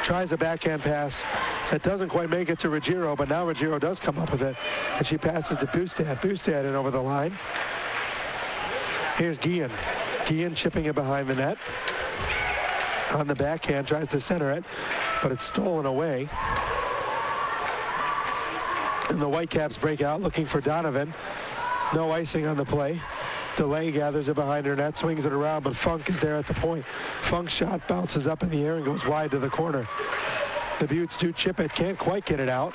Tries a backhand pass that doesn't quite make it to Ruggiero, but now Ruggiero does come up with it, and she passes to Bustad. Bustad in over the line. Here's Guillen. Guillen chipping it behind the net. On the backhand, tries to center it, but it's stolen away. And the Whitecaps break out looking for Donovan. No icing on the play. DeLay gathers it behind her net, swings it around, but Funk is there at the point. Funk's shot bounces up in the air and goes wide to the corner. The Beauts do chip it, can't quite get it out.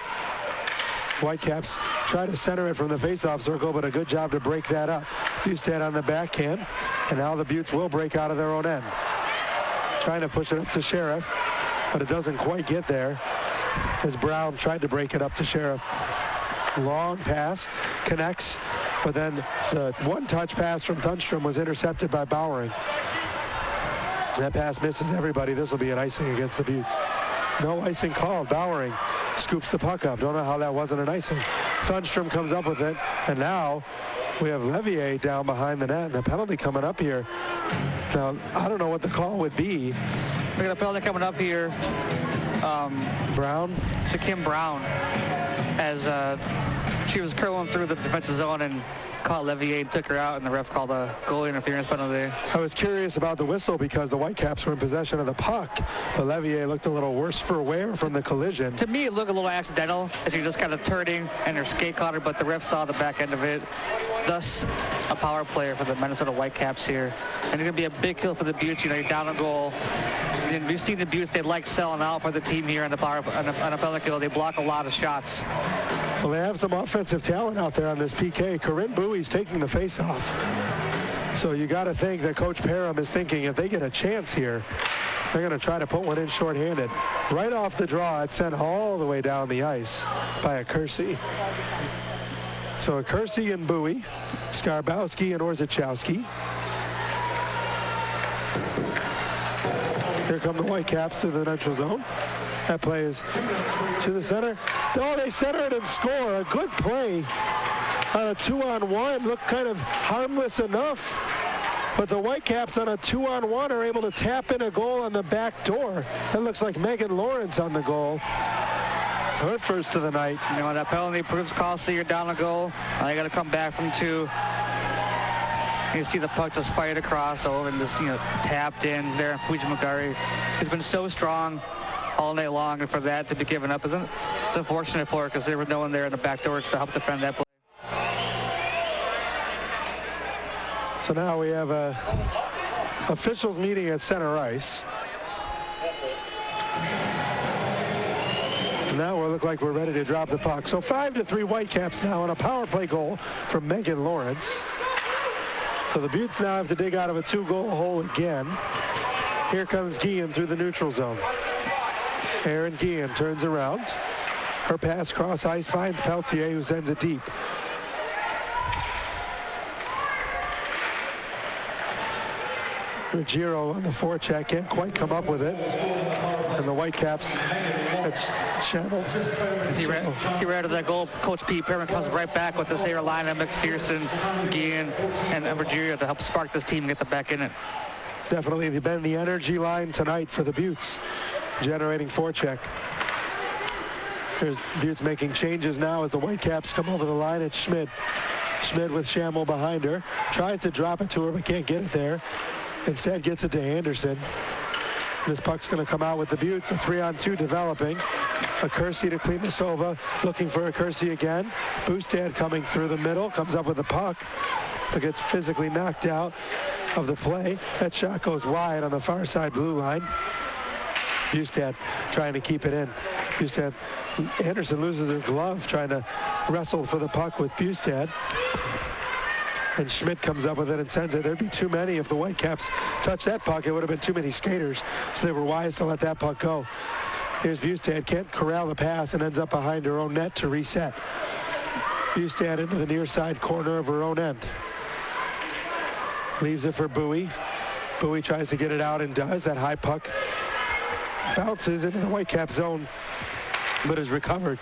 Whitecaps try to center it from the faceoff circle, but a good job to break that up. Bustad on the backhand, and now the Beauts will break out of their own end. Trying to push it up to Sheriff, but it doesn't quite get there as Brown tried to break it up to Sheriff. Long pass, connects, but then the one-touch pass from Thunstrom was intercepted by Bowering. That pass misses everybody. This will be an icing against the Beauts. No icing called. Bowering scoops the puck up. Don't know how that wasn't an icing. Thunstrom comes up with it, and now we have Levier down behind the net, and a penalty coming up here. Now, I don't know what the call would be. We got a penalty coming up here. Brown? To Kim Brown, as she was curling through the defensive zone, and caught Levier and took her out, and the ref called a goalie interference penalty. I was curious about the whistle because the Whitecaps were in possession of the puck, but Levier looked a little worse for wear from the collision. To me, it looked a little accidental as she just kind of turning and her skate caught her, but the ref saw the back end of it. Thus, a power player for the Minnesota Whitecaps here. And it's going to be a big kill for the Beauts. You know, you're down a goal. And we've seen the Beauts, they like selling out for the team here on the power on a penalty kill. They block a lot of shots. Well, they have some offensive talent out there on this PK. Corinne Bowie's taking the face-off. So you got to think that Coach Parham is thinking if they get a chance here, they're going to try to put one in shorthanded. Right off the draw, it's sent all the way down the ice by a Kersey. So a Kersey and Bowie, Skarbowski and Orzechowski. Here come the Whitecaps to the neutral zone. That play is to the center. Oh, they center it and score. A good play on a 2-on-1. Looked kind of harmless enough. But the Whitecaps on a 2-on-1 are able to tap in a goal on the back door. That looks like Megan Lawrence on the goal. Her first of the night. You know, that penalty proves costly. You're down a goal. Now you got to come back from 2. You see the puck just fired across over and just, you know, tapped in there. Fujimagari has been so strong all night long, and for that to be given up it's unfortunate for her because there was no one there in the back door to help defend that play. So now we have a officials meeting at center ice. Now we look like we're ready to drop the puck. So 5-3 Whitecaps now on a power play goal from Megan Lawrence. So the Beauts now have to dig out of a 2-goal hole again. Here comes Guillen through the neutral zone. Erin Guillen turns around. Her pass cross ice finds Peltier, who sends it deep. Ruggiero on the forecheck can't quite come up with it. And the Whitecaps channel. He read of that goal. Coach Pete Perman comes right back with this hair line of McPherson, Guillen, and Ruggiero to help spark this team and get the back in it. Definitely been the energy line tonight for the Beauts, generating forecheck. There's Beauts making changes now as the Whitecaps come over the line. It's Schmid. Schmid with Schammel behind her. Tries to drop it to her, but can't get it there. Instead gets it to Anderson. This puck's going to come out with the Beauts. A 3-on-2 developing. A Kersey to Klimasova. Looking for a Kersey again. Bustad coming through the middle. Comes up with the puck. But gets physically knocked out of the play. That shot goes wide on the far side blue line. Bustad trying to keep it in. Bustad. Anderson loses her glove trying to wrestle for the puck with Bustad. And Schmidt comes up with it and sends it. There'd be too many if the Whitecaps touched that puck. It would have been too many skaters. So they were wise to let that puck go. Here's Bustad. Can't corral the pass and ends up behind her own net to reset. Bustad into the near side corner of her own end. Leaves it for Bowie. Bowie tries to get it out and does. That high puck bounces into the Whitecap zone, but is recovered.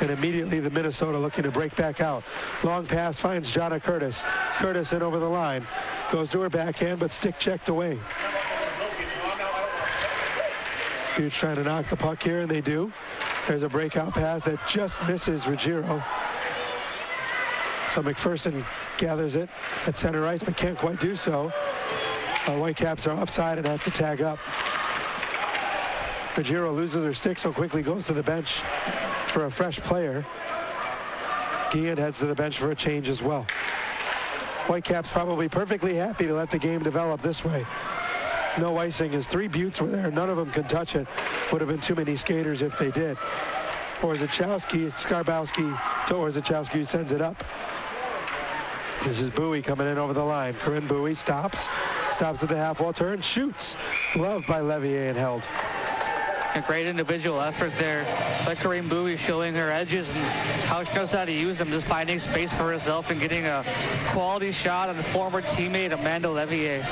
And immediately the Minnesota looking to break back out. Long pass finds Jonna Curtis. Curtis in over the line. Goes to her backhand, but stick checked away. Beauts trying to knock the puck here, and they do. There's a breakout pass that just misses Ruggiero. So McPherson gathers it at center ice, but can't quite do so. Whitecaps are offside and have to tag up. Ruggiero loses her stick so quickly, goes to the bench for a fresh player. Guillen heads to the bench for a change as well. Whitecaps probably perfectly happy to let the game develop this way. No icing as 3 Beauts were there. None of them could touch it. Would have been too many skaters if they did. Orzechowski, Skarbowski to Orzechowski, who sends it up. This is Bowie coming in over the line. Corinne Bowie stops at the half-wall turn, shoots. Loved by Levier and held. A great individual effort there. Like Corinne Bowie showing her edges and how she knows how to use them, just finding space for herself and getting a quality shot on the former teammate Amanda Levier.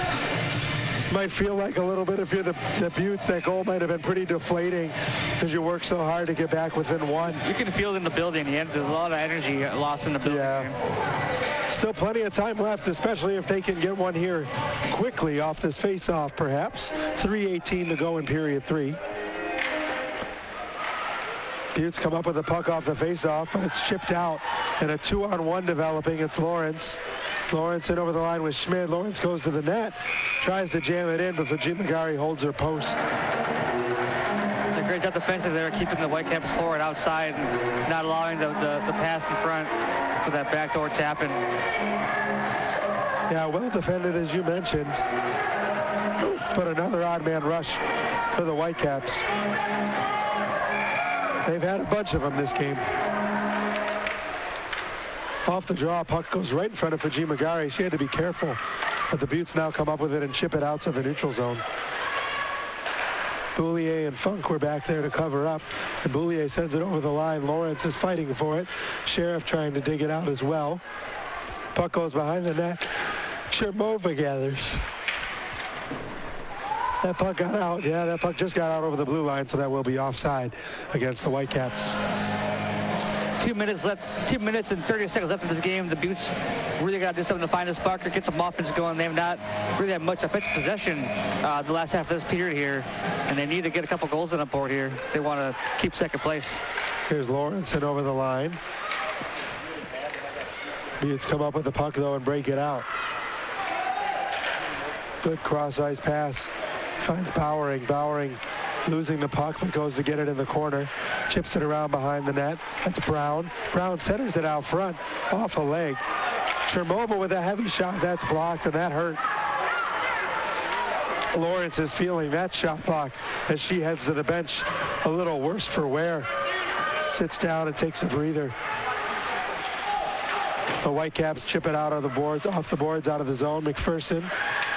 Might feel like a little bit if you're the Beauts, that goal might have been pretty deflating because you worked so hard to get back within 1. You can feel it in the building. There's a lot of energy lost in the building. Yeah. Still plenty of time left, especially if they can get one here quickly off this face-off, perhaps. 3:18 to go in period 3. Beauts come up with the puck off the faceoff, but it's chipped out, and a 2-on-1 developing. It's Lawrence. Lawrence in over the line with Schmidt. Lawrence goes to the net, tries to jam it in, but Fujimagari holds her post. A great job defensive there, keeping the Whitecaps forward outside and not allowing the pass in front for that backdoor tap-in. Yeah, well defended, as you mentioned, but another odd man rush for the Whitecaps. They've had a bunch of them this game. Off the draw, puck goes right in front of Fujimagari. She had to be careful, but the Beauts now come up with it and chip it out to the neutral zone. Boulier and Funk were back there to cover up, and Boulier sends it over the line. Lawrence is fighting for it. Sheriff trying to dig it out as well. Puck goes behind the net. Chermova gathers. That puck got out. Yeah, that puck just got out over the blue line, so that will be offside against the Whitecaps. 2 minutes left, 2 minutes and 30 seconds left in this game. The Beauts really got to do something to find this puck or get some offense going. They have not really had much offensive possession the last half of this period here, and they need to get a couple goals on the board here if they want to keep second place. Here's Lawrence and over the line. Beauts come up with the puck, though, and break it out. Good cross-ice pass. Finds Bowering. Bowering losing the puck, but goes to get it in the corner. Chips it around behind the net. That's Brown. Brown centers it out front, off a leg. Chermova with a heavy shot. That's blocked, and that hurt. Lawrence is feeling that shot block as she heads to the bench. A little worse for wear. Sits down and takes a breather. The Whitecaps chip it out of the boards, off the boards, out of the zone. McPherson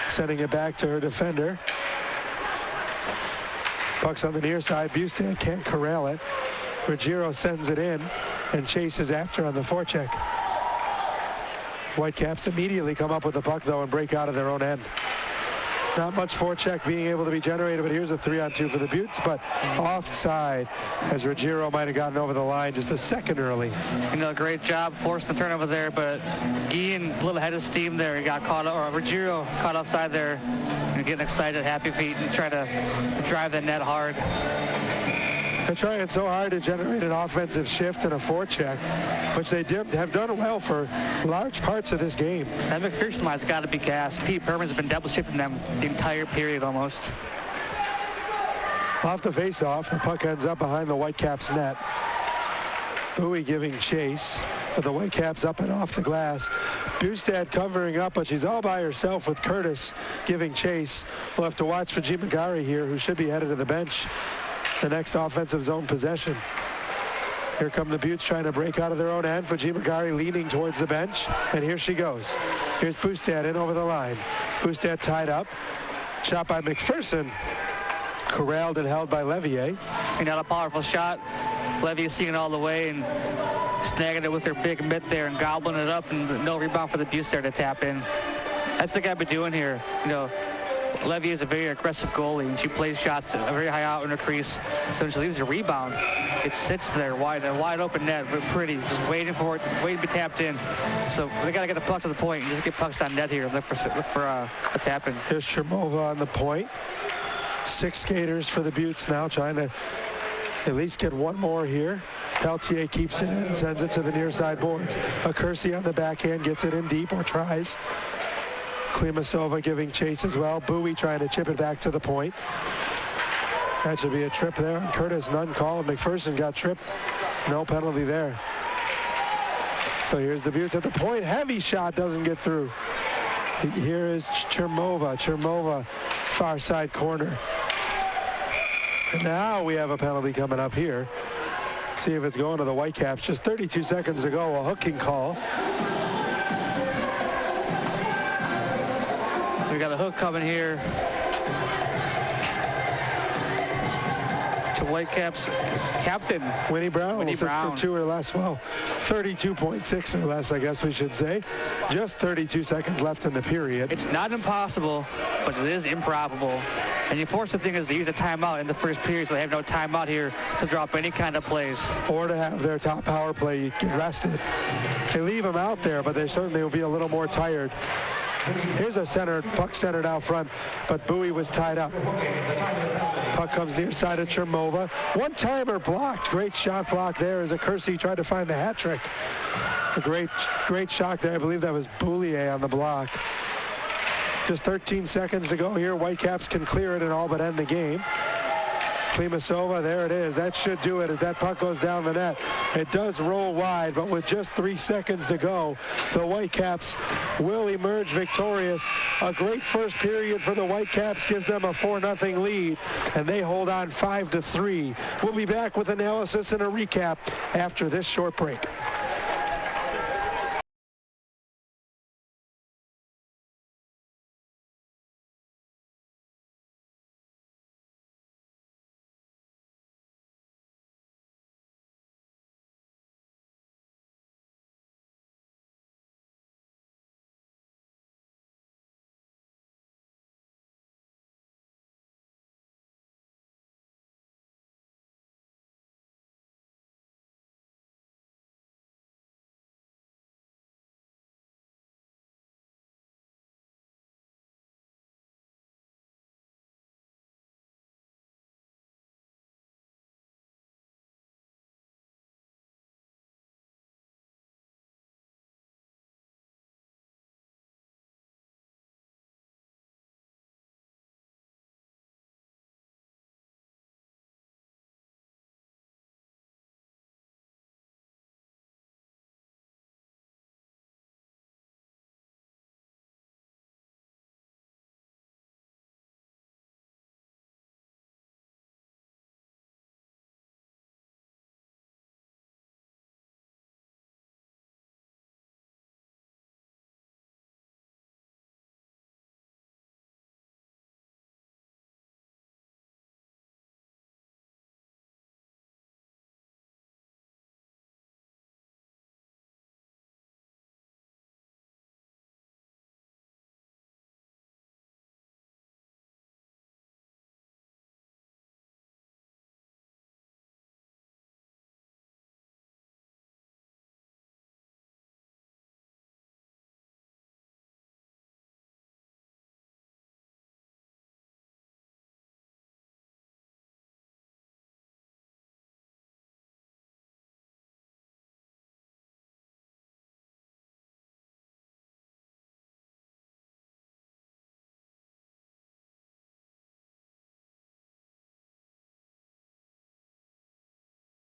sending it back to her defender. Puck's on the near side. Bustad can't corral it. Ruggiero sends it in and chases after on the forecheck. Whitecaps immediately come up with the puck, though, and break out of their own end. Not much forecheck being able to be generated, but here's a 3-on-2 for the Beauts, but offside, as Ruggiero might have gotten over the line just a second early. You know, great job forcing the turnover there, but Guillen a little head of steam there. He got caught, or Ruggiero caught offside there, and getting excited, happy feet, and try to drive the net hard. They're trying so hard to generate an offensive shift and a forecheck, which they have done well for large parts of this game. That McPherson line's got to be gassed. Pete Perman's been double shifting them the entire period almost. Off the face-off, the puck ends up behind the Whitecaps net. Bowie giving chase, but the Whitecaps up and off the glass. Bustad covering up, but she's all by herself with Curtis giving chase. We'll have to watch Fujimagari here, who should be headed to the bench the next offensive zone possession. Here come the Beauts trying to break out of their own end. Fujimagari leaning towards the bench, and here she goes. Here's Bustad in over the line. Bustad tied up. Shot by McPherson. Corralled and held by Levier. You know, a powerful shot. Levier seeing it all the way and snagging it with her big mitt there and gobbling it up, and no rebound for the Beauts there to tap in. That's the guy we're doing here. You know, Levy is a very aggressive goalie, and she plays shots very high out in her crease. So when she leaves a rebound, it sits there wide open net, but pretty, just waiting for it, waiting to be tapped in. So they got to get the puck to the point and just get pucks on net here and look for a tap in. Here's Chermova on the point. 6 skaters for the Beauts now, trying to at least get one more here. Peltier keeps it in and sends it to the near side boards. Kersey on the backhand gets it in deep, or tries. Klimasova giving chase as well. Bowie trying to chip it back to the point. That should be a trip there. Curtis, none called. McPherson got tripped. No penalty there. So here's the Beauts at the point. Heavy shot doesn't get through. Here is Chermova. Chermova, far side corner. And now we have a penalty coming up here. See if it's going to the Whitecaps. Just 32 seconds to go. A hooking call. We got a hook coming here to Whitecaps captain Winnie Brown. Winnie Brown. For 2 or less. Well, 32.6 or less, I guess we should say. Just 32 seconds left in the period. It's not impossible, but it is improbable. And the unfortunate thing is they use a timeout in the first period, so they have no timeout here to drop any kind of plays. Or to have their top power play get rested. They leave them out there, but they certainly will be a little more tired Here's a center, puck centered out front, but Bowie was tied up. Puck comes near side of Chermova. One-timer blocked. Great shot block there as Kersey tried to find the hat trick. A great shot there. I believe that was Boulier on the block. Just 13 seconds to go here. Whitecaps can clear it and all but end the game. Klimasova, there it is. That should do it as that puck goes down the net. It does roll wide, but with just 3 seconds to go, the Whitecaps will emerge victorious. A great first period for the Whitecaps gives them a 4-0 lead, and they hold on 5-3. We'll be back with analysis and a recap after this short break.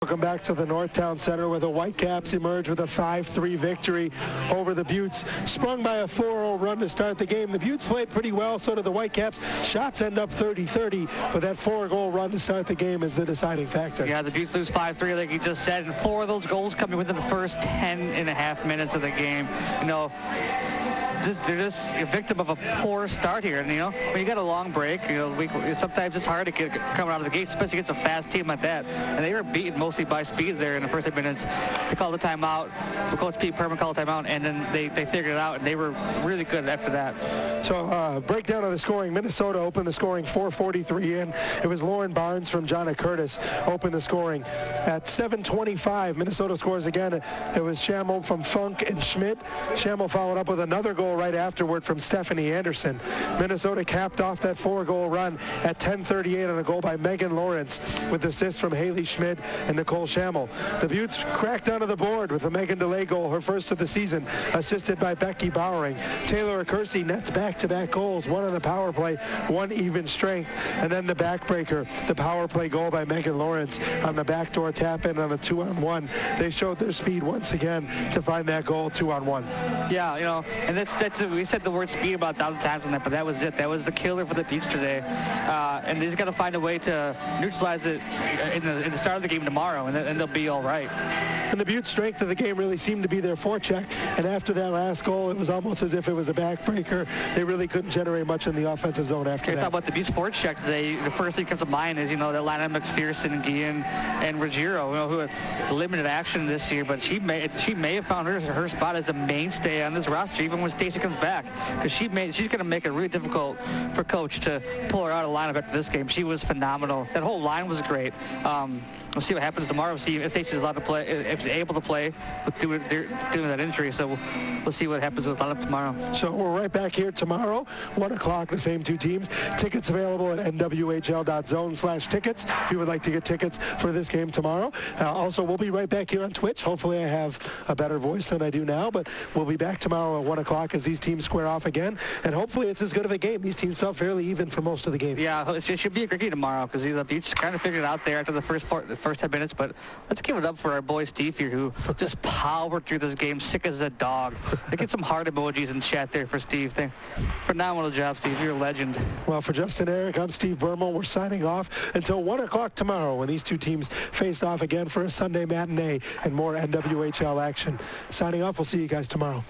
Welcome back to the Northtown Center where the Whitecaps emerge with a 5-3 victory over the Beauts. Sprung by a 4-0 run to start the game. The Beauts played pretty well, so did the Whitecaps. Shots end up 30-30, but that 4-goal run to start the game is the deciding factor. Yeah, the Beauts lose 5-3 like you just said, and 4 of those goals coming within the first 10.5 minutes of the game. You know, they're just a victim of a poor start here. And, you know, when you got a long break, you know, sometimes it's hard to get coming out of the gate, especially against a fast team like that. And they were beaten mostly by speed there in the first 8 minutes. They called a timeout. Coach Pete Perman called a timeout, and then they figured it out, and they were really good after that. So breakdown of the scoring. Minnesota opened the scoring 4:43 in. It was Lauren Barnes from Jonna Curtis opened the scoring. At 7:25, Minnesota scores again. It was Schammel from Funk and Schmidt. Schammel followed up with another goal right afterward from Stephanie Anderson. Minnesota capped off that 4-goal run at 10:38 on a goal by Megan Lawrence with assists from Haley Schmidt and Nicole Schammel. The Beauts cracked onto the board with a Megan DeLay goal, her first of the season, assisted by Becky Bowering. Taylor Kersey nets back-to-back goals, one on the power play, one even strength, and then the backbreaker, the power play goal by Megan Lawrence on the backdoor tap-in on a 2-on-1. They showed their speed once again to find that goal 2-on-1. Yeah, you know, and that's we said the word speed about 1,000 times on that, but that was it. That was the killer for the Beauts today. And they just got to find a way to neutralize it in the start of the game tomorrow, and they'll be all right. And the Beauts' strength of the game really seemed to be their forecheck. And after that last goal, it was almost as if it was a backbreaker. They really couldn't generate much in the offensive zone after that. Talk about the Beauts' forecheck today. The first thing that comes to mind is, you know, that line of McPherson, Guillen, and Ruggiero, you know, who had limited action this year, but she may have found her spot as a mainstay on this roster, even when Stacey comes back, because she's going to make it really difficult for Coach to pull her out of the lineup after this game. She was phenomenal. That whole line was great. we'll see what happens tomorrow. See if Stacy's allowed to play, if he's able to play with doing that injury. So we'll see what happens with lineup tomorrow. So we're right back here tomorrow, 1 o'clock, the same two teams. Tickets available at nwhl.zone/tickets if you would like to get tickets for this game tomorrow. Also, we'll be right back here on Twitch. Hopefully I have a better voice than I do now, but we'll be back tomorrow at 1 o'clock as these teams square off again. And hopefully it's as good of a game. These teams felt fairly even for most of the game. Yeah, it should be a great game tomorrow because the Beauts kind of figured it out there after the first 10 minutes. But let's give it up for our boy Steve here, who just powered through this game sick as a dog. They get some heart emojis in chat there for Steve. Phenomenal job, Steve. You're a legend. Well, for Justin Eric, I'm Steve Bermel. We're signing off until 1 o'clock tomorrow when these two teams face off again for a Sunday matinee and more NWHL action. Signing off. We'll see you guys tomorrow.